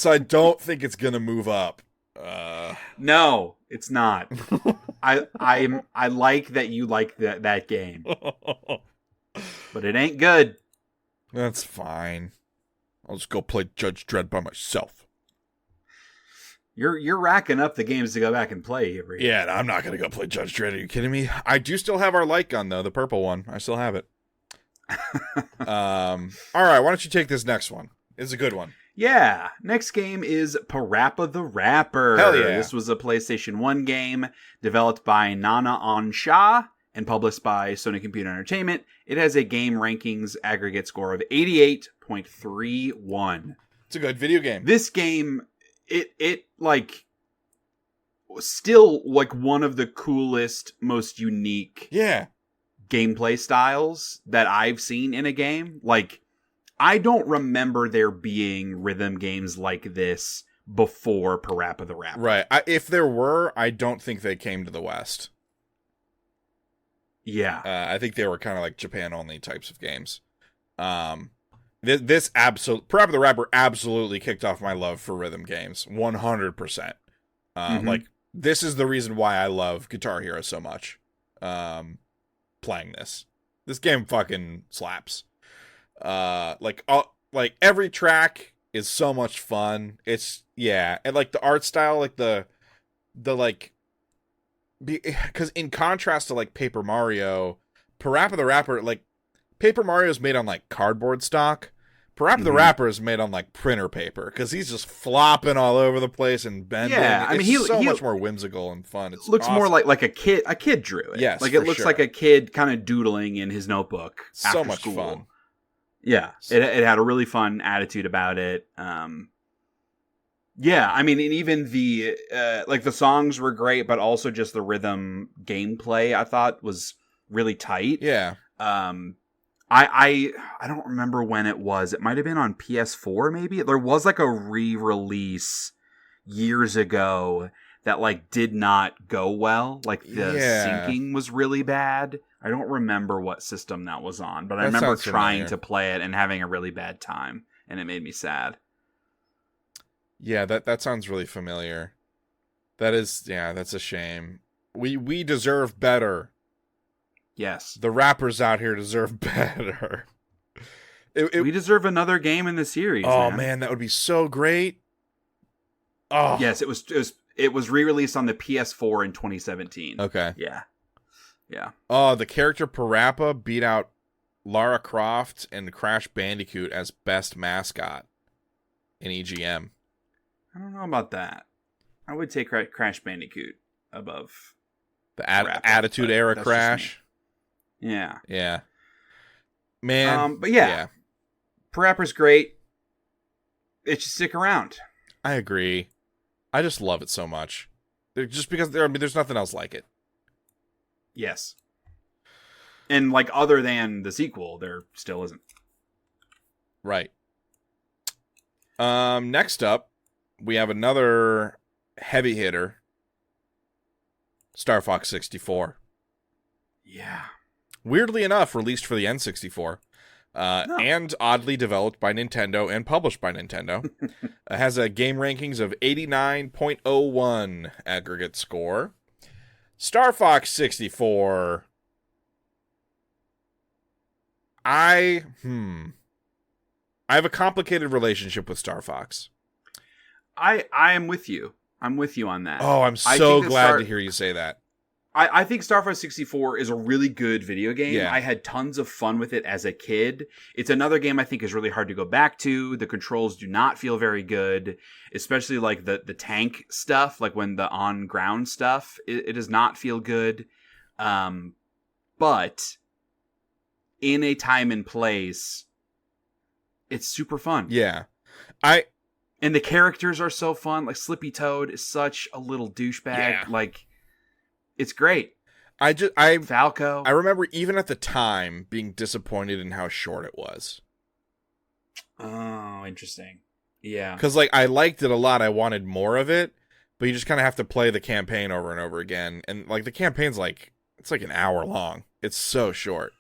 I don't think it's going to move up. No, it's not. I like that you like that game, but it ain't good. That's fine. I'll just go play Judge Dredd by myself. You're racking up the games to go back and play here. Yeah, I'm not gonna go play Judge Dredd. Are you kidding me? I do still have our light gun though, the purple one. I still have it. All right, why don't you take this next one? It's a good one. Yeah, next game is Parappa the Rapper. Hell yeah. This was a PlayStation 1 game developed by Nana On Shah and published by Sony Computer Entertainment. It has a game rankings aggregate score of 88.31. It's a good video game. This game, it like still like one of the coolest, most unique gameplay styles that I've seen in a game. Like, I don't remember there being rhythm games like this before Parappa the Rapper. Right. If there were, I don't think they came to the West. Yeah. I think they were kind of like Japan-only types of games. Parappa the Rapper absolutely kicked off my love for rhythm games. 100%. Like, this is the reason why I love Guitar Hero so much. Playing this. This game fucking slaps. Like every track is so much fun. It's and like the art style, like because in contrast to like Paper Mario, Parappa the Rapper, like Paper Mario is made on like cardboard stock. Parappa the Rapper is made on like printer paper because he's just flopping all over the place and bending. Yeah, I mean, he's so much more whimsical and fun. It looks awesome. more like a kid drew it. Yes, like it looks like a kid kind of doodling in his notebook. So after much school. fun. Yeah, it had a really fun attitude about it. Yeah, I mean, and even the like the songs were great, but also just the rhythm gameplay I thought was really tight. Yeah. I don't remember when it was. It might have been on PS4 maybe. There was like a re-release years ago that like did not go well. Like the syncing was really bad. I don't remember what system that was on, but I remember trying to play it and having a really bad time, and it made me sad. Yeah, that sounds really familiar. That's a shame. We deserve better. Yes. The rappers out here deserve better. We deserve another game in the series. Oh man, that would be so great. Oh. Yes, it was re-released on the PS4 in 2017. Okay. Yeah. Yeah. Oh, the character Parappa beat out Lara Croft and Crash Bandicoot as best mascot in EGM. I don't know about that. I would take Crash Bandicoot above the Attitude Era Crash. Yeah. Yeah. Man. But yeah. Parappa's great. It should stick around. I agree. I just love it so much. Just because there's nothing else like it. Yes. And like other than the sequel, there still isn't. Right. Next up, we have another heavy hitter. Star Fox 64. Yeah. Weirdly enough, released for the N64. And oddly developed by Nintendo and published by Nintendo. It has a game rankings of 89.01 aggregate score. Star Fox 64. I have a complicated relationship with Star Fox. I am with you. I'm with you on that. Oh, I'm so glad to hear you say that. I think Star Fox 64 is a really good video game. Yeah. I had tons of fun with it as a kid. It's another game I think is really hard to go back to. The controls do not feel very good, especially like the tank stuff, like when the on-ground stuff, it does not feel good. But in a time and place, it's super fun. Yeah. And the characters are so fun. Like Slippy Toad is such a little douchebag. Yeah. Like, it's great. Falco. I remember even at the time being disappointed in how short it was. Oh, interesting. Yeah. Because like I liked it a lot. I wanted more of it, but you just kind of have to play the campaign over and over again. And like the campaign's like it's like an hour long. It's so short.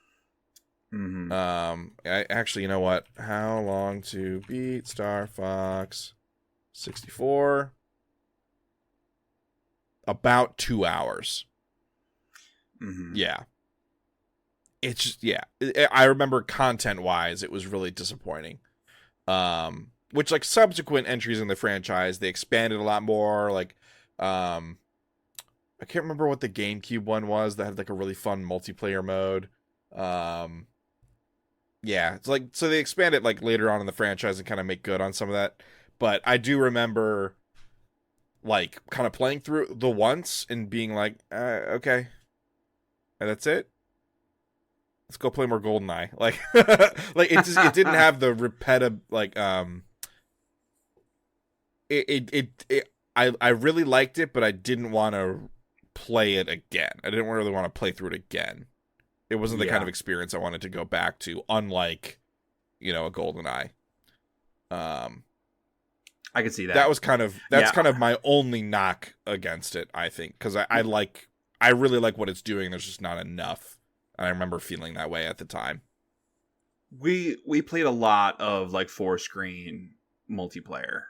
Mm-hmm. Actually, you know what? How long to beat Star Fox 64? About 2 hours. Mm-hmm. Yeah. It's just, I remember content-wise, it was really disappointing. which like subsequent entries in the franchise, they expanded a lot more. Like, I can't remember what the GameCube one was that had like a really fun multiplayer mode. Yeah, it's like, so they expanded like later on in the franchise and kind of make good on some of that. But I do remember like kind of playing through the once and being like, okay, and that's it. Let's go play more Goldeneye. Like, like it didn't have the repetitive like I really liked it, but I didn't want to play it again. I didn't really want to play through it again. It wasn't the kind of experience I wanted to go back to, unlike, a Goldeneye. I could see that. That's kind of my only knock against it, I think, because I really like what it's doing. There's just not enough. And I remember feeling that way at the time. We played a lot of like 4-screen multiplayer.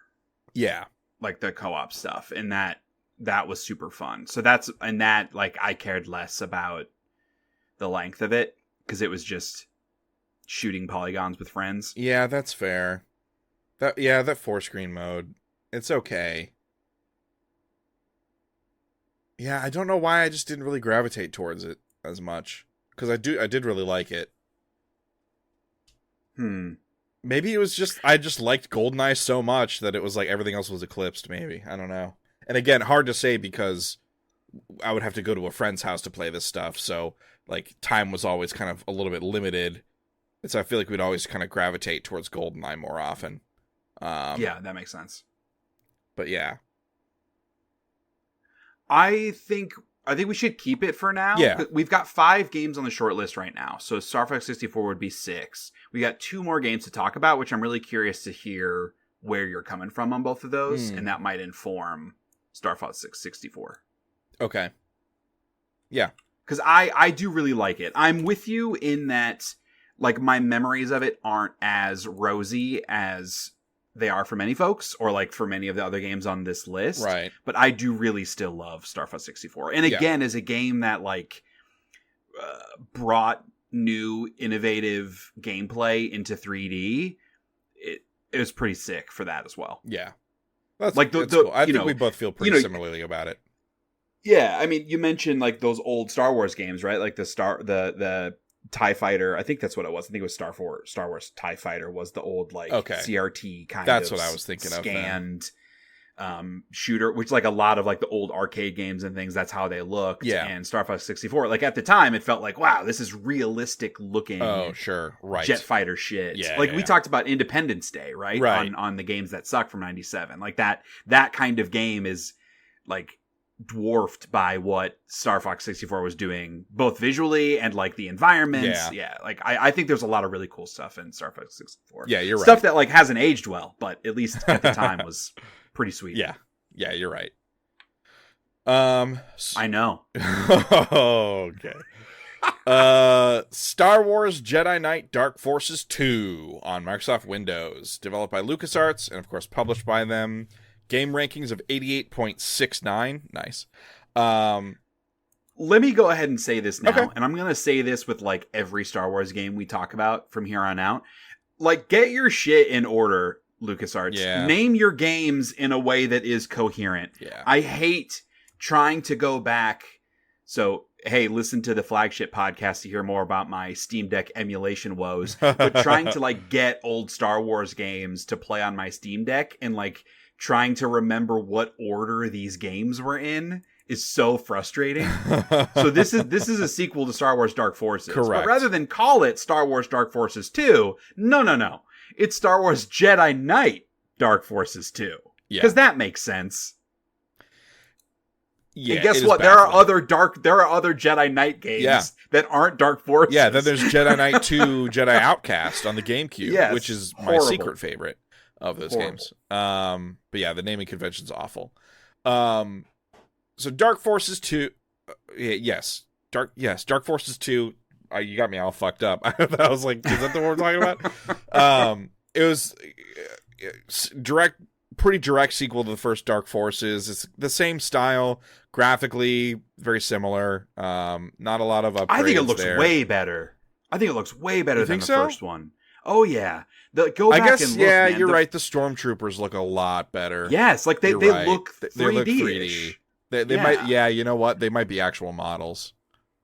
Yeah. Like the co-op stuff, and that was super fun. So like I cared less about the length of it because it was just shooting polygons with friends. Yeah, that's fair. That 4-screen mode, it's okay. Yeah, I don't know why I just didn't really gravitate towards it as much, because I did really like it. Maybe it was just I just liked Goldeneye so much that it was like everything else was eclipsed. Maybe, I don't know. And again, hard to say because I would have to go to a friend's house to play this stuff, so like time was always kind of a little bit limited. And so I feel like we'd always kind of gravitate towards Goldeneye more often. Yeah, that makes sense. But yeah, I think we should keep it for now. Yeah, we've got 5 games on the short list right now, so Star Fox 64 would be 6. We got 2 more games to talk about, which I'm really curious to hear where you're coming from on both of those, and that might inform Star Fox 64. Okay. Yeah. Because I do really like it. I'm with you in that, like, my memories of it aren't as rosy as they are for many folks, or like for many of the other games on this list. Right. But I do really still love Star Fox 64. And again, as a game that like brought new innovative gameplay into 3D, it was pretty sick for that as well. Yeah. That's cool. I think we both feel pretty similarly about it. Yeah, I mean, you mentioned like those old Star Wars games, right? Like the TIE Fighter. I think that's what it was. I think it was Star Wars TIE Fighter was the old like CRT kind that's of what I was thinking scanned shooter, which like a lot of like the old arcade games and things, that's how they looked. Yeah. And Star Fox 64, like at the time it felt like, wow, this is realistic looking jet fighter shit. Yeah, like we talked about Independence Day, right? On the games that suck from 97. Like that kind of game is like dwarfed by what Star Fox 64 was doing, both visually and like the environments. Yeah, like I think there's a lot of really cool stuff in Star Fox 64. Yeah, you're right. Stuff that like hasn't aged well, but at least at the time was pretty sweet. Yeah, you're right. I know. Okay. Star Wars Jedi Knight Dark Forces 2 on Microsoft Windows, developed by LucasArts and of course published by them. Game rankings of 88.69. Nice. Let me go ahead and say this now, and I'm going to say this with like every Star Wars game we talk about from here on out. Like, get your shit in order, LucasArts. Yeah. Name your games in a way that is coherent. Yeah. I hate trying to go back. So, hey, listen to the flagship podcast to hear more about my Steam Deck emulation woes. But trying to like get old Star Wars games to play on my Steam Deck and like trying to remember what order these games were in is so frustrating. So this is a sequel to Star Wars Dark Forces. Correct. But rather than call it Star Wars Dark Forces 2, no. It's Star Wars Jedi Knight Dark Forces 2. Yeah. Because that makes sense. Yeah. And guess what? There are other Jedi Knight games that aren't Dark Forces. Yeah, then there's Jedi Knight 2 Jedi Outcast on the GameCube, which is my secret favorite of those games. But yeah, the naming convention's awful. So Dark Forces 2 Dark Forces 2, you got me all fucked up. I was like, is that the one we're talking about? It was pretty direct sequel to the first Dark Forces. It's the same style, graphically very similar. Not a lot of upgrades. I think it looks way better. I think it looks way better than the first one. Oh yeah, go I back guess, and look. yeah, Man. you're right. The stormtroopers look a lot better. Yes, like they Right. look 3D. They look 3D. They might, yeah, you know what? They might be actual models.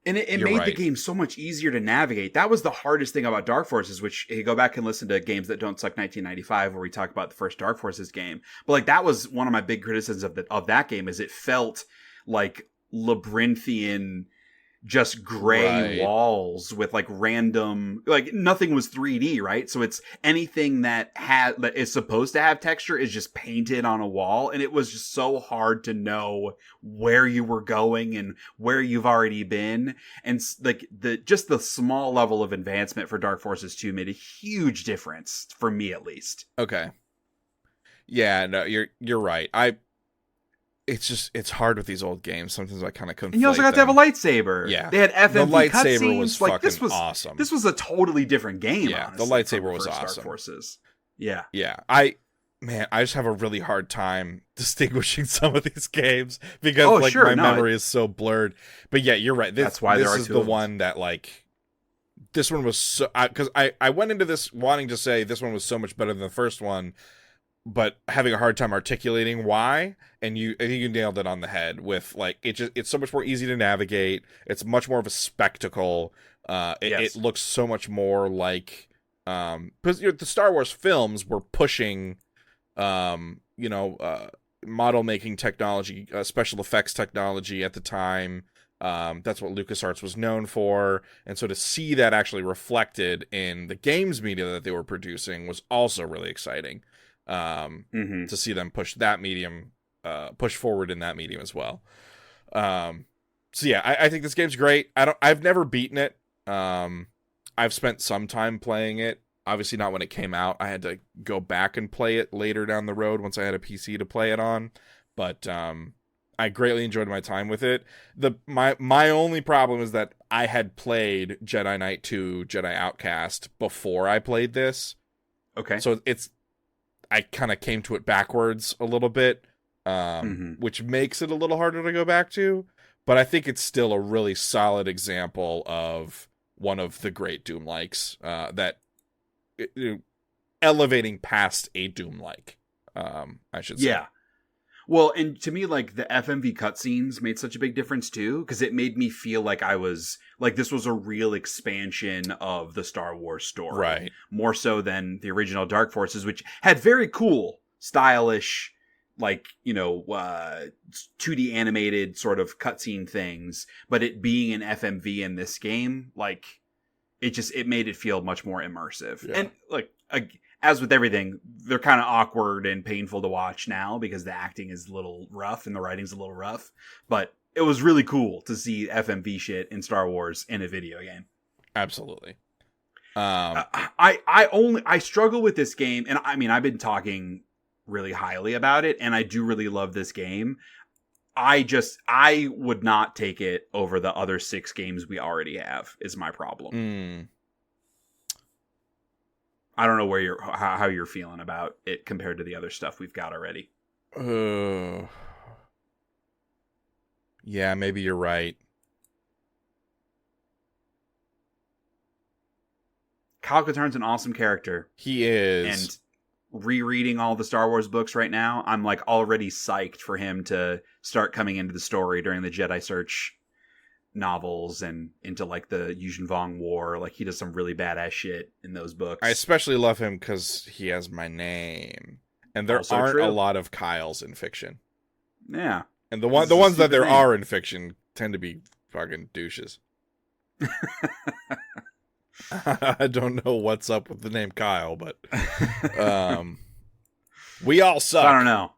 And it You're made right. the game so much easier to navigate. That was the hardest thing about Dark Forces, which you go back and listen to Games That Don't Suck 1995, where we talk about the first Dark Forces game. But like that was one of my big criticisms of that game, is it felt like labyrinthian, just gray walls with like random, like nothing was 3D, right? So it's anything that is supposed to have texture is just painted on a wall, and it was just so hard to know where you were going and where you've already been. And like the small level of advancement for Dark Forces 2 made a huge difference for me, at least. Okay. Yeah, no, you're right. It's hard with these old games. Sometimes I kind of conflate. And you also got to have a lightsaber. Yeah, they had FMV the lightsaber cutscenes. was like fucking this was awesome. This was a totally different game. Yeah, honestly, the lightsaber from the was first awesome. Dark Forces. Yeah, yeah. I just have a really hard time distinguishing some of these games because my memory is so blurred. But yeah, you're right. That's why this is the one that like. This one was so because I went into this wanting to say this one was so much better than the first one, but having a hard time articulating why. And I think you nailed it on the head with like it's so much more easy to navigate. It's much more of a spectacle. It looks so much more like because the Star Wars films were pushing model making technology, special effects technology at the time. That's what LucasArts was known for. And so to see that actually reflected in the games media that they were producing was also really exciting. To see them push that medium, push forward in that medium as well. So yeah, I think this game's great. I've never beaten it. I've spent some time playing it. Obviously not when it came out. I had to go back and play it later down the road once I had a PC to play it on. But I greatly enjoyed my time with it. My only problem is that I had played Jedi Knight 2, Jedi Outcast before I played this. Okay. So I kind of came to it backwards a little bit, which makes it a little harder to go back to. But I think it's still a really solid example of one of the great Doom-likes that elevating past a Doom-like, I should say. Yeah. Well, and to me, like, the FMV cutscenes made such a big difference, too, because it made me feel like this was a real expansion of the Star Wars story. Right. More so than the original Dark Forces, which had very cool, stylish, 2D animated sort of cutscene things, but it being an FMV in this game, like, it made it feel much more immersive. Yeah. And, like, as with everything, they're kind of awkward and painful to watch now because the acting is a little rough and the writing's a little rough. But it was really cool to see FMV shit in Star Wars in a video game. Absolutely. I struggle with this game, and I mean I've been talking really highly about it, and I do really love this game. I would not take it over the other 6 games we already have. Is my problem. I don't know how you're feeling about it compared to the other stuff we've got already. Yeah, maybe you're right. Kyle Katarn's an awesome character. He is. And rereading all the Star Wars books right now, I'm like already psyched for him to start coming into the story during the Jedi Search novels and into like the Yuzhan Vong War. Like he does some really badass shit in those books. I especially love him because he has my name, and there also aren't a lot of Kyles in fiction. Yeah, and the ones that there are in fiction tend to be fucking douches. I don't know what's up with the name Kyle, but we all suck. I don't know.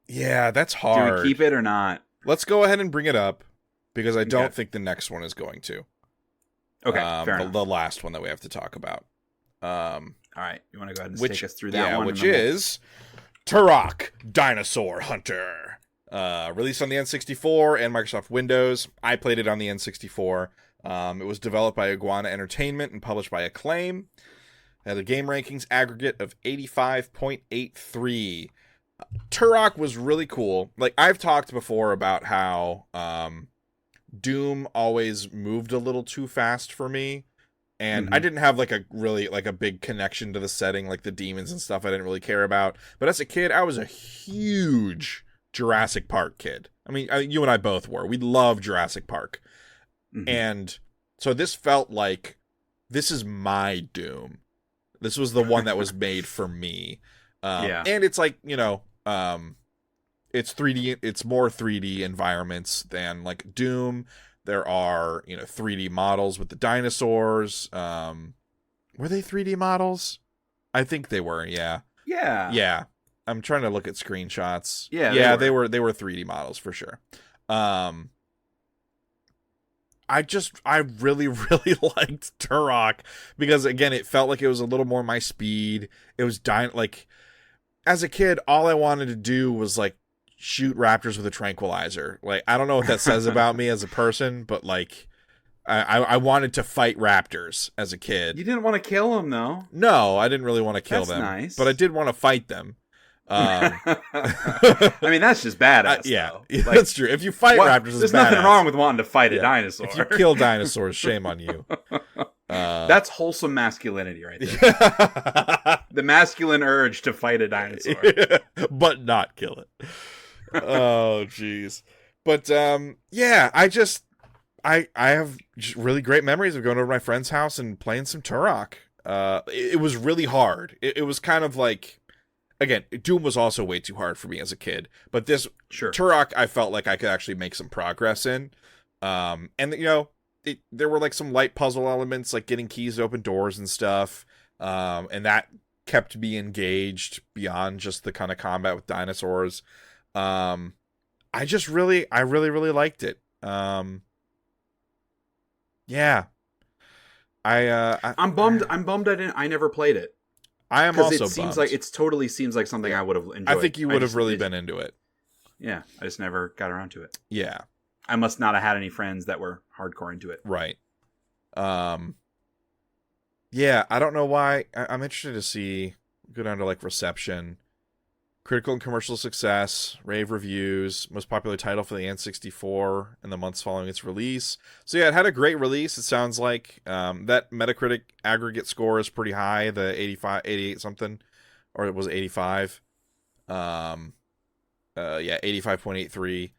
Yeah, that's hard. Do we keep it or not? Let's go ahead and bring it up. Because I don't think the next one is going to. Okay, fair enough. The last one that we have to talk about. All right, you want to go ahead and take us through that one? Which is Turok, Dinosaur Hunter. Released on the N64 and Microsoft Windows. I played it on the N64. It was developed by Iguana Entertainment and published by Acclaim. It had a game rankings aggregate of 85.83. Turok was really cool. Like, I've talked before about how... Doom always moved a little too fast for me. And I didn't have like a big connection to the setting, like the demons and stuff I didn't really care about. But as a kid, I was a huge Jurassic Park kid. I mean, you and I both were. We loved Jurassic Park. And so this felt like, this is my Doom. This was the one that was made for me. And it's like, it's 3D, it's more 3D environments than like Doom. There are, 3D models with the dinosaurs. Were they 3D models? I think they were, yeah. Yeah. Yeah. I'm trying to look at screenshots. Yeah, they were 3D models for sure. I really, really liked Turok because, again, it felt like it was a little more my speed. It was like, as a kid, all I wanted to do was like shoot raptors with a tranquilizer. Like, I don't know what that says about me as a person, but like, I wanted to fight raptors as a kid. You didn't want to kill them, though. No, I didn't really want to kill them. Nice. But I did want to fight them. I mean, that's just badass. Yeah, like, that's true. If you fight raptors, there's nothing wrong with wanting to fight a dinosaur. If you kill dinosaurs, shame on you. That's wholesome masculinity right there. The masculine urge to fight a dinosaur. But not kill it. Oh, jeez. But, yeah, I have just really great memories of going over to my friend's house and playing some Turok. It was really hard. It was kind of like, again, Doom was also way too hard for me as a kid. But this Turok, I felt like I could actually make some progress in. And, there were like some light puzzle elements, like getting keys to open doors and stuff. And that kept me engaged beyond just the kind of combat with dinosaurs. I really, really liked it. Yeah. I'm bummed I never played it. I am also seems bummed. like it totally seems like something I would have enjoyed. I think you would have really been into it. Yeah, I just never got around to it. Yeah. I must not have had any friends that were hardcore into it. Right. Yeah, I don't know why. I'm interested to see, go down to like reception, critical and commercial success, rave reviews, most popular title for the N64 in the months following its release. So yeah, it had a great release. It sounds like that Metacritic aggregate score is pretty high, the 85, 88 something, or it was 85. Yeah, 85.83.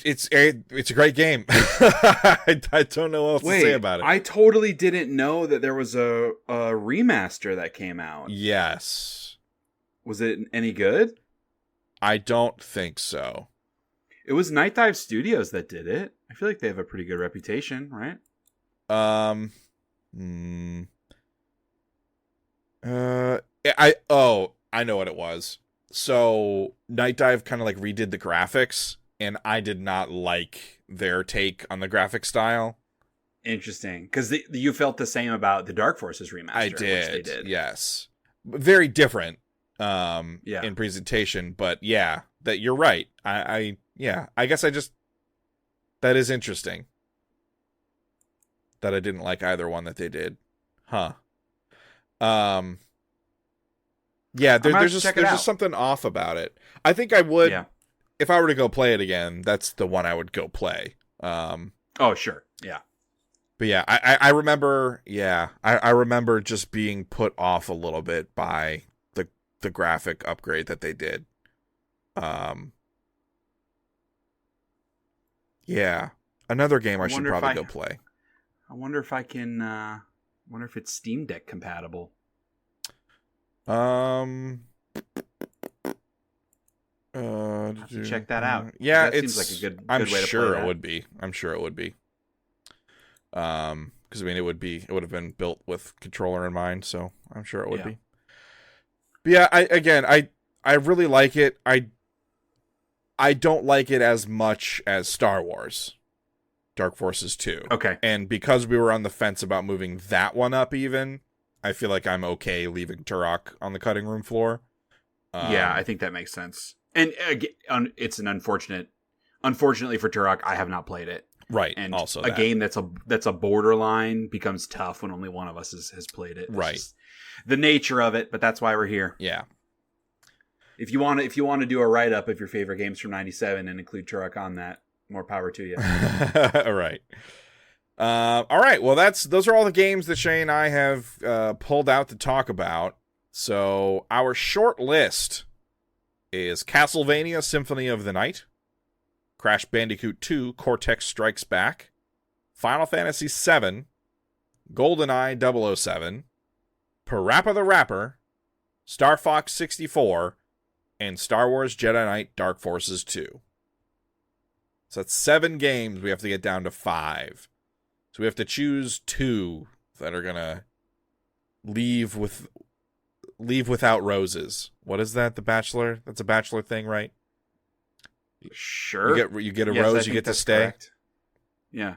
It's a great game. I don't know what else to say about it. I totally didn't know that there was a remaster that came out. Yes. Was it any good? I don't think so. It was Night Dive Studios that did it. I feel like they have a pretty good reputation, right? I know what it was. So Night Dive kind of like redid the graphics, and I did not like their take on the graphic style. Interesting, because you felt the same about the Dark Forces remaster. I did, which they did. Yes. Very different in presentation, but yeah, that you're right. I guess that is interesting that I didn't like either one that they did. Huh. Yeah, there's just something off about it. I think I would, if I were to go play it again, that's the one I would go play. Oh, sure. Yeah. But yeah, I remember, I remember just being put off a little bit by the graphic upgrade that they did. Yeah, another game I should probably go play. I wonder if I can, wonder if it's Steam Deck compatible. Have to check that out. Yeah, that seems like a good I'm way to play sure that. it would be. I'm sure it would be. Because I mean, it would have been built with controller in mind, so I'm sure it would be. But yeah, I really like it. I don't like it as much as Star Wars Dark Forces 2. Okay. And because we were on the fence about moving that one up even, I feel like I'm okay leaving Turok on the cutting room floor. Yeah, I think that makes sense. And it's unfortunately for Turok, I have not played it. Right. And also a game that's a borderline becomes tough when only one of us has played it. It's right. The nature of it, but that's why we're here. Yeah. If you want to do a write up of your favorite games from '97 and include Turok on that, more power to you. All right. All right. Well, those are all the games that Shay and I have pulled out to talk about. So our short list is Castlevania Symphony of the Night, Crash Bandicoot 2 Cortex Strikes Back, Final Fantasy VII, GoldenEye 007, Parappa the Rapper, Star Fox 64, and Star Wars Jedi Knight Dark Forces 2. So that's 7 games. We have to get down to 5. So we have to choose 2 that are gonna leave without roses. What is that? The Bachelor? That's a Bachelor thing, right? Sure. You get a rose. You get to stay. Correct. Yeah.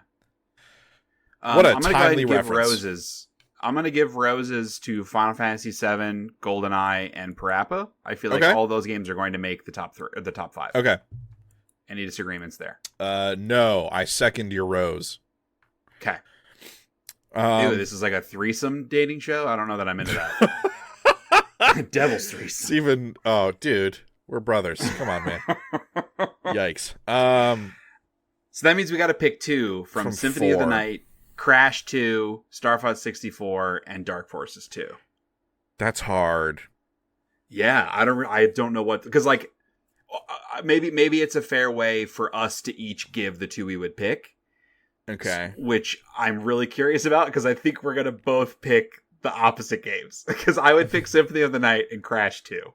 What a I'm gonna timely go ahead and reference. give roses. I'm gonna give roses to Final Fantasy VII, GoldenEye, and Parappa. I feel like all those games are going to make the top the top 5. Okay. Any disagreements there? No. I second your rose. Okay. Ew, this is like a threesome dating show. I don't know that I'm into that. Devil's threesome. Steven, oh, dude, we're brothers. Come on, man. Yikes. So that means we got to pick 2 from Symphony 4. of the Night, Crash 2, Star Fox 64, and Dark Forces 2. That's hard. Yeah, I don't know what, because like maybe it's a fair way for us to each give the 2 we would pick. Okay. Which I'm really curious about, because I think we're gonna both pick the opposite games. Because I would pick Symphony of the Night and Crash 2.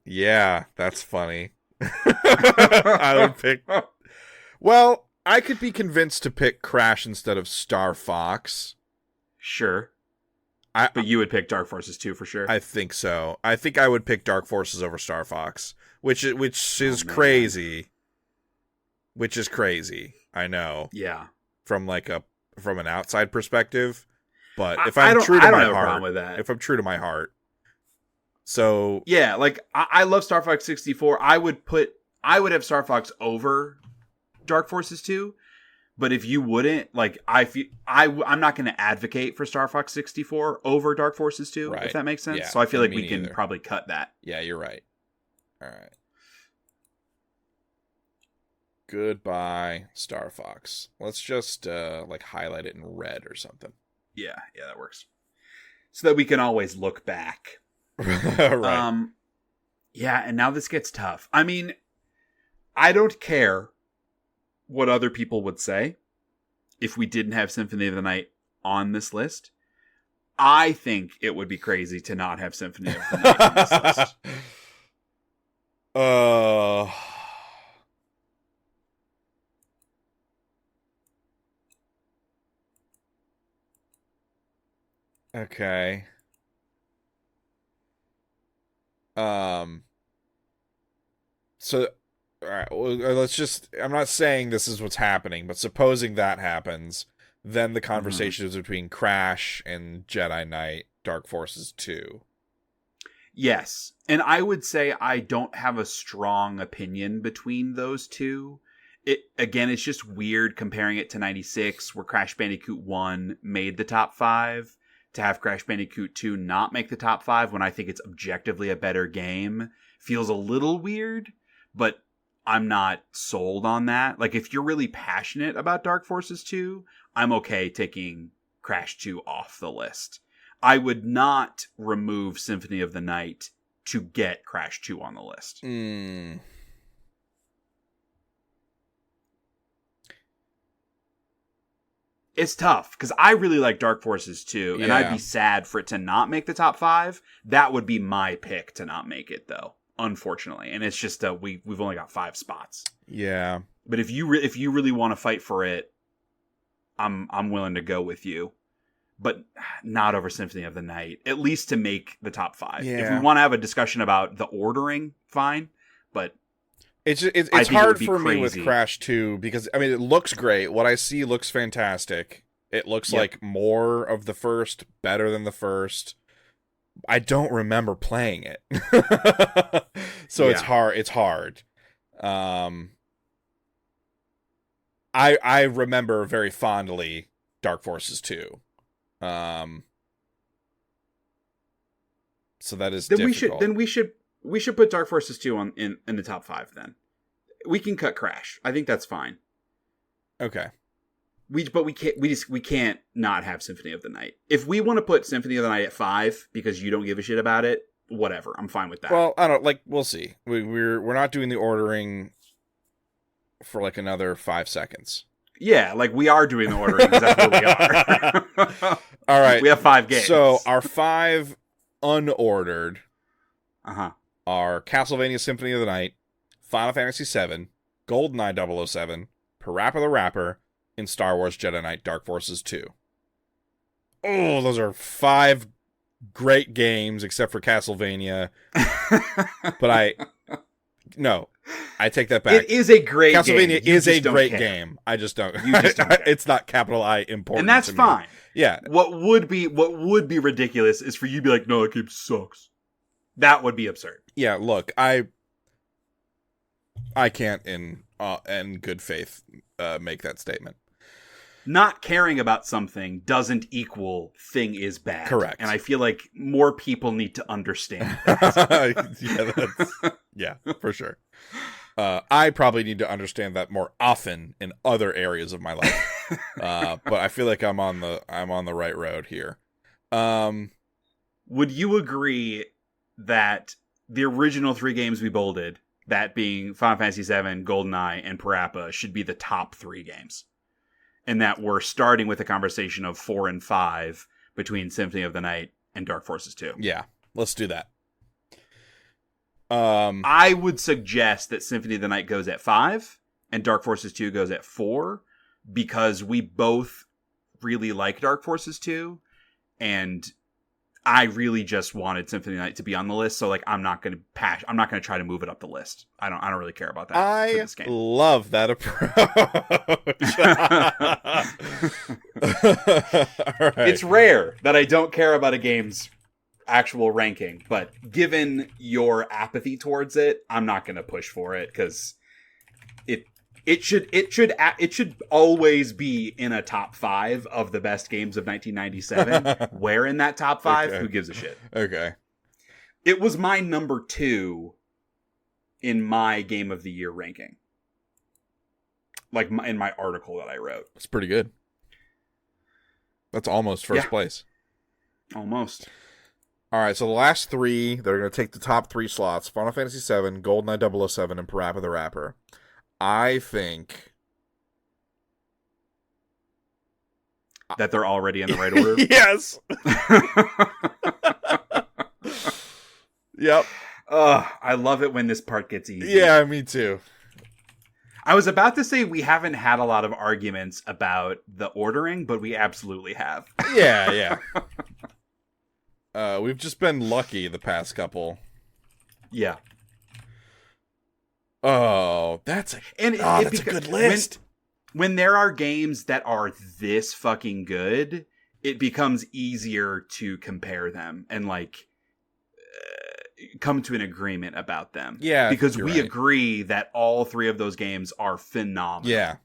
Yeah, that's funny. I would pick. Well, I could be convinced to pick Crash instead of Star Fox. Sure. But you would pick Dark Forces 2 for sure? I think so. I think I would pick Dark Forces over Star Fox, which is crazy. Which is crazy. I know. Yeah. From an outside perspective, but if I'm true to my heart, with that. if I'm true to my heart, so yeah, like I love Star Fox 64. I would have Star Fox over Dark Forces 2. But if you wouldn't, like, I'm not going to advocate for Star Fox 64 over Dark Forces 2, right. if that makes sense. Yeah, so I feel like we can probably cut that. Yeah, you're right. All right. Goodbye, Star Fox. Let's just, highlight it in red or something. Yeah, that works. So that we can always look back. Right. Yeah, and now this gets tough. I mean, I don't care what other people would say if we didn't have Symphony of the Night on this list. I think it would be crazy to not have Symphony of the Night on this list. Okay. So, all right, well, let's just, I'm not saying this is what's happening, but supposing that happens, then the conversation is between Crash and Jedi Knight Dark Forces 2. Yes. And I would say I don't have a strong opinion between those 2. It's just weird comparing it to 96, where Crash Bandicoot 1 made the top 5, to have Crash Bandicoot 2 not make the top 5 when I think it's objectively a better game. Feels a little weird, but I'm not sold on that. Like, if you're really passionate about Dark Forces 2, I'm okay taking Crash 2 off the list. I would not remove Symphony of the Night to get Crash 2 on the list. It's tough, because I really like Dark Forces 2, and I'd be sad for it to not make the top 5. That would be my pick to not make it, though, unfortunately. And it's just we've only got 5 spots. Yeah. But if you really want to fight for it, I'm willing to go with you. But not over Symphony of the Night, at least to make the top 5. Yeah. If we want to have a discussion about the ordering, fine. But it's hard for me with Crash 2 because, I mean, it looks great. What I see looks fantastic. It looks like more of the first, better than the first. I don't remember playing it. So it's hard. It's hard. I remember very fondly Dark Forces 2. So that is difficult. We should put Dark Forces 2 in the top 5 then. We can cut Crash. I think that's fine. Okay. we can't not have Symphony of the Night. If we want to put Symphony of the Night at 5 because you don't give a shit about it, whatever. I'm fine with that. Well, I don't like. We'll see. We're not doing the ordering for like another 5 seconds. Yeah, like we are doing the ordering. That's where we are. All right, we have 5 games. So our 5 unordered are Castlevania Symphony of the Night, Final Fantasy VII, Goldeneye 007, Parappa the Rapper, and Star Wars Jedi Knight Dark Forces 2. Oh, those are 5 great games, except for Castlevania. But I take that back. It is a great Castlevania game. is a great game. I just don't. You just don't care. It's not capital I important, and that's to me. fine. Yeah. What would be ridiculous is for you to be like, no, that game sucks. That would be absurd. Yeah. Look, I can't in good faith make that statement. Not caring about something doesn't equal thing is bad. Correct. And I feel like more people need to understand that. Yeah, for sure. I probably need to understand that more often in other areas of my life. But I feel like I'm on the right road here. Would you agree that the original 3 games we bolded, that being Final Fantasy VII, GoldenEye, and Parappa, should be the top 3 games? And that we're starting with a conversation of 4 and 5 between Symphony of the Night and Dark Forces 2. Yeah, let's do that. I would suggest that Symphony of the Night goes at 5 and Dark Forces 2 goes at 4 because we both really like Dark Forces 2 and I really just wanted Symphony of the Night to be on the list, so like I'm not going to try to move it up the list. I don't really care about that. I for this game. love that approach. All right. It's rare that I don't care about a game's actual ranking, but given your apathy towards it, I'm not going to push for it because it should always be in a top 5 of the best games of 1997. Where in that top 5? Okay. Who gives a shit? Okay. It was my number 2 in my Game of the Year ranking. Like in my article that I wrote. That's pretty good. That's almost first place. Almost. All right, so the last 3 that are going to take the top 3 slots, Final Fantasy VII, GoldenEye 007, and Parappa the Rapper. I think that they're already in the right order. Yes. Yep. I love it when this part gets easy. Yeah, me too. I was about to say we haven't had a lot of arguments about the ordering, but we absolutely have. Yeah. We've just been lucky the past couple. Yeah. Oh, that's a good list. When there are games that are this fucking good, it becomes easier to compare them and like come to an agreement about them. Yeah, because we agree that all 3 of those games are phenomenal. Yeah.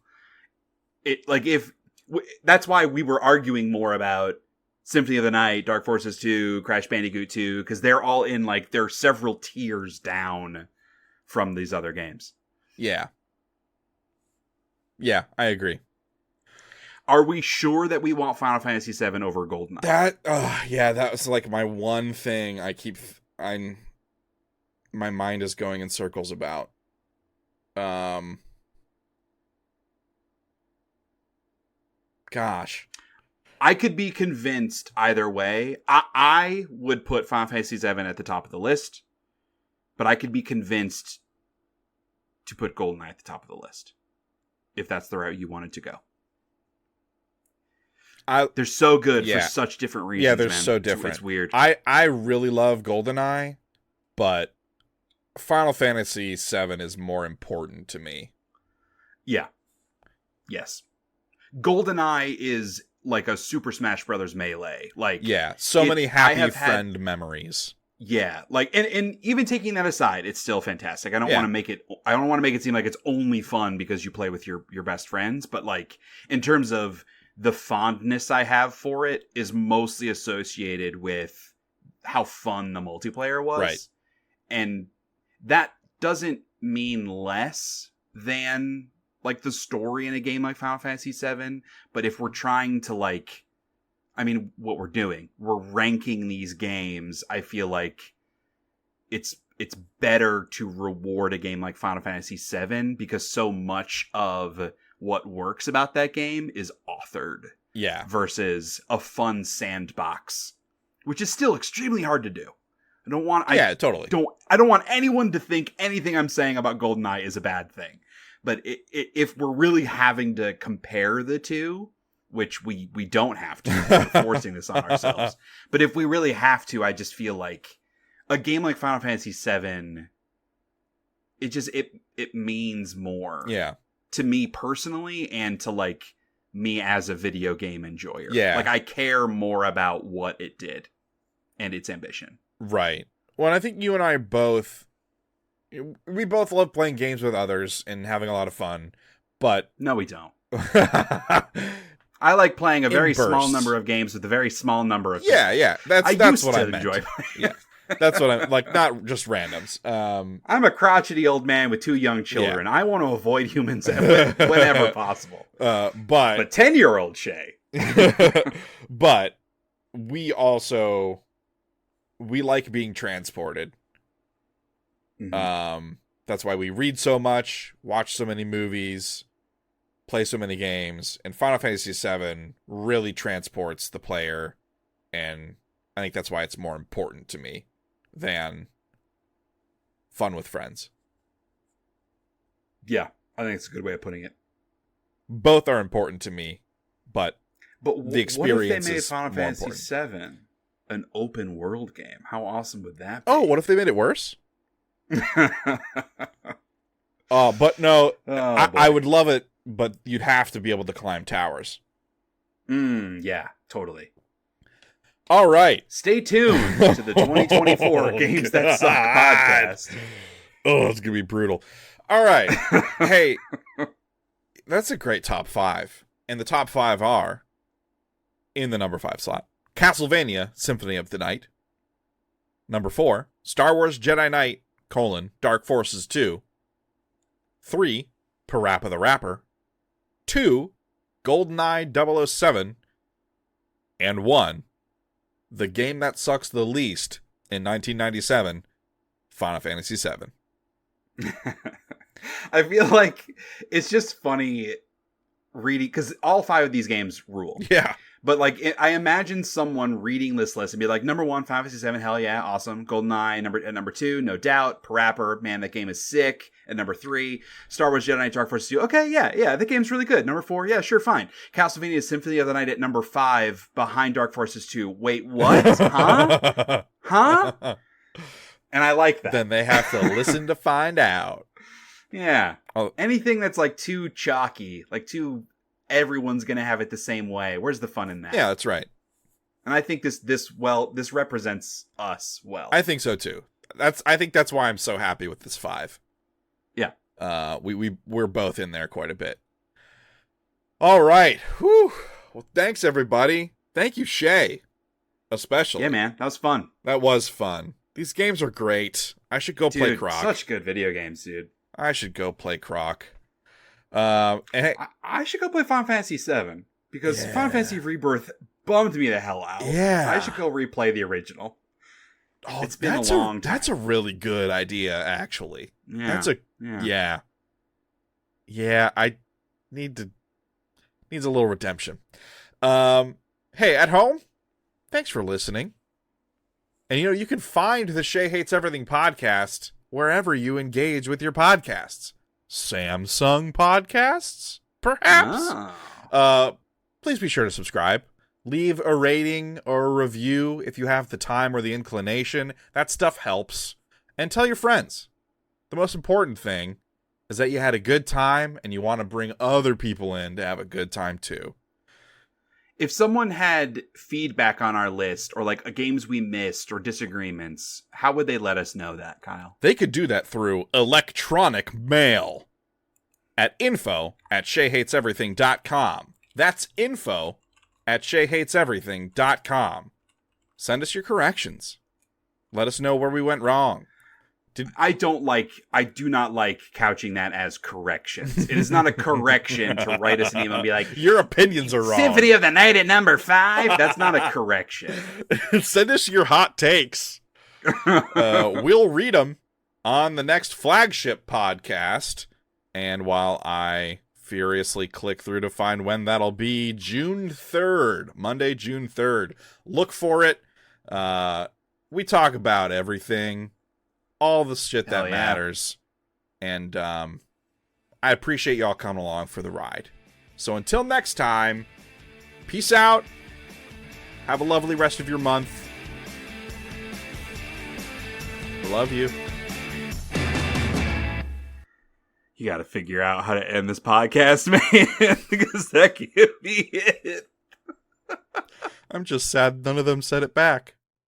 That's why we were arguing more about Symphony of the Night, Dark Forces 2, Crash Bandicoot 2, because they're all in like they're several tiers down from these other games. Yeah, I agree. Are we sure that we want Final Fantasy VII over GoldenEye? That was like my one thing my mind is going in circles about. Gosh. I could be convinced either way. I would put Final Fantasy VII at the top of the list, but I could be convinced to put GoldenEye at the top of the list, if that's the route you wanted to go. They're so good for such different reasons. Yeah, they're man. so different. It's weird. I really love GoldenEye, but Final Fantasy VII is more important to me. Yeah. Yes. GoldenEye is like a Super Smash Brothers Melee. Like, yeah, many happy friend memories. Yeah, like, and even taking that aside, it's still fantastic. I don't want to make it seem like it's only fun because you play with your best friends, but like in terms of the fondness I have for it is mostly associated with how fun the multiplayer was. Right. And that doesn't mean less than like the story in a game like Final Fantasy VII, but if we're trying to like, I mean, what we're doing, we're ranking these games. I feel like it's better to reward a game like Final Fantasy VII because so much of what works about that game is authored. Yeah. Versus a fun sandbox, which is still extremely hard to do. I don't want anyone to think anything I'm saying about GoldenEye is a bad thing. But if we're really having to compare the two, which we don't have to, we're forcing this on ourselves. But if we really have to, I just feel like a game like Final Fantasy VII, it means more. Yeah. To me personally, and to like me as a video game enjoyer. Yeah. Like I care more about what it did and its ambition. Right. Well, I think you and I we both love playing games with others and having a lot of fun, but no, we don't. I like playing a very small number of games with a very small number of people. Yeah. That's what I meant. Enjoy yeah. That's what I'm like, not just randoms. I'm a crotchety old man with 2 young children. Yeah. I want to avoid humans whenever possible. But 10-year-old Shay. But we like being transported. Mm-hmm. That's why we read so much, watch so many movies, play so many games, and Final Fantasy VII really transports the player, and I think that's why it's more important to me than fun with friends. Yeah, I think it's a good way of putting it. Both are important to me, but the experience what if they made is Final Fantasy important. VII an open world game? How awesome would that be? Oh, what if they made it worse? But no, I would love it, but you'd have to be able to climb towers. Yeah, totally. All right. Stay tuned to the 2024 Games That Suck podcast. Oh, it's going to be brutal. All right. Hey, that's a great top 5. And the top 5 are, in the number 5 slot, Castlevania, Symphony of the Night. Number 4, Star Wars Jedi Knight, Dark Forces 2. 3, Parappa the Rapper. 2, GoldenEye 007. And 1, the game that sucks the least in 1997, Final Fantasy VII. I feel like it's just funny reading, because all 5 of these games rule. Yeah. But like, I imagine someone reading this list and be like, number 1, Final Fantasy VII, hell yeah, awesome. GoldenEye, number 2, no doubt. Parappa, man, that game is sick. And number 3, Star Wars Jedi Knight Dark Forces 2. Okay, yeah, the game's really good. Number 4, yeah, sure, fine. Castlevania Symphony of the Night at number 5, behind Dark Forces 2. Wait, what? Huh? And I like that. Then they have to listen to find out. Yeah. Anything that's like too chalky, like too everyone's gonna have it the same way. Where's the fun in that? Yeah, that's right. And I think this represents us well. I think so too. I think that's why I'm so happy with this 5. Yeah. We're both in there quite a bit. All right. Whew. Well, thanks everybody. Thank you, Shay. Especially. Yeah, man. That was fun. That was fun. These games are great. I should go play Croc. Such good video games, dude. I should go play Croc. And hey, I should go play Final Fantasy VII because Final Fantasy Rebirth bummed me the hell out. Yeah. I should go replay the original. Oh, it's been a long time. That's a really good idea, actually. Yeah. Yeah, I needs a little redemption. Hey, at home, thanks for listening. And you can find the Shay Hates Everything podcast wherever you engage with your podcasts. Samsung podcasts, perhaps. Please be sure to subscribe. Leave a rating or a review if you have the time or the inclination. That stuff helps. And tell your friends. The most important thing is that you had a good time and you want to bring other people in to have a good time too. If someone had feedback on our list or like games we missed or disagreements, how would they let us know that, Kyle? They could do that through electronic mail at info@shayhateseverything.com. That's info@shayhateseverything.com. Send us your corrections. Let us know where we went wrong. I do not like couching that as corrections. It is not a correction to write us an email and be like, your opinions are wrong. Symphony of the Night at number 5. That's not a correction. Send us your hot takes. We'll read them on the next flagship podcast. And while I furiously click through to find when that'll be, June 3rd, Monday, June 3rd. Look for it. We talk about everything. All the shit that matters. And I appreciate y'all coming along for the ride. So until next time, peace out. Have a lovely rest of your month. Love you. You got to figure out how to end this podcast, man, because that can't be it. I'm just sad none of them said it back.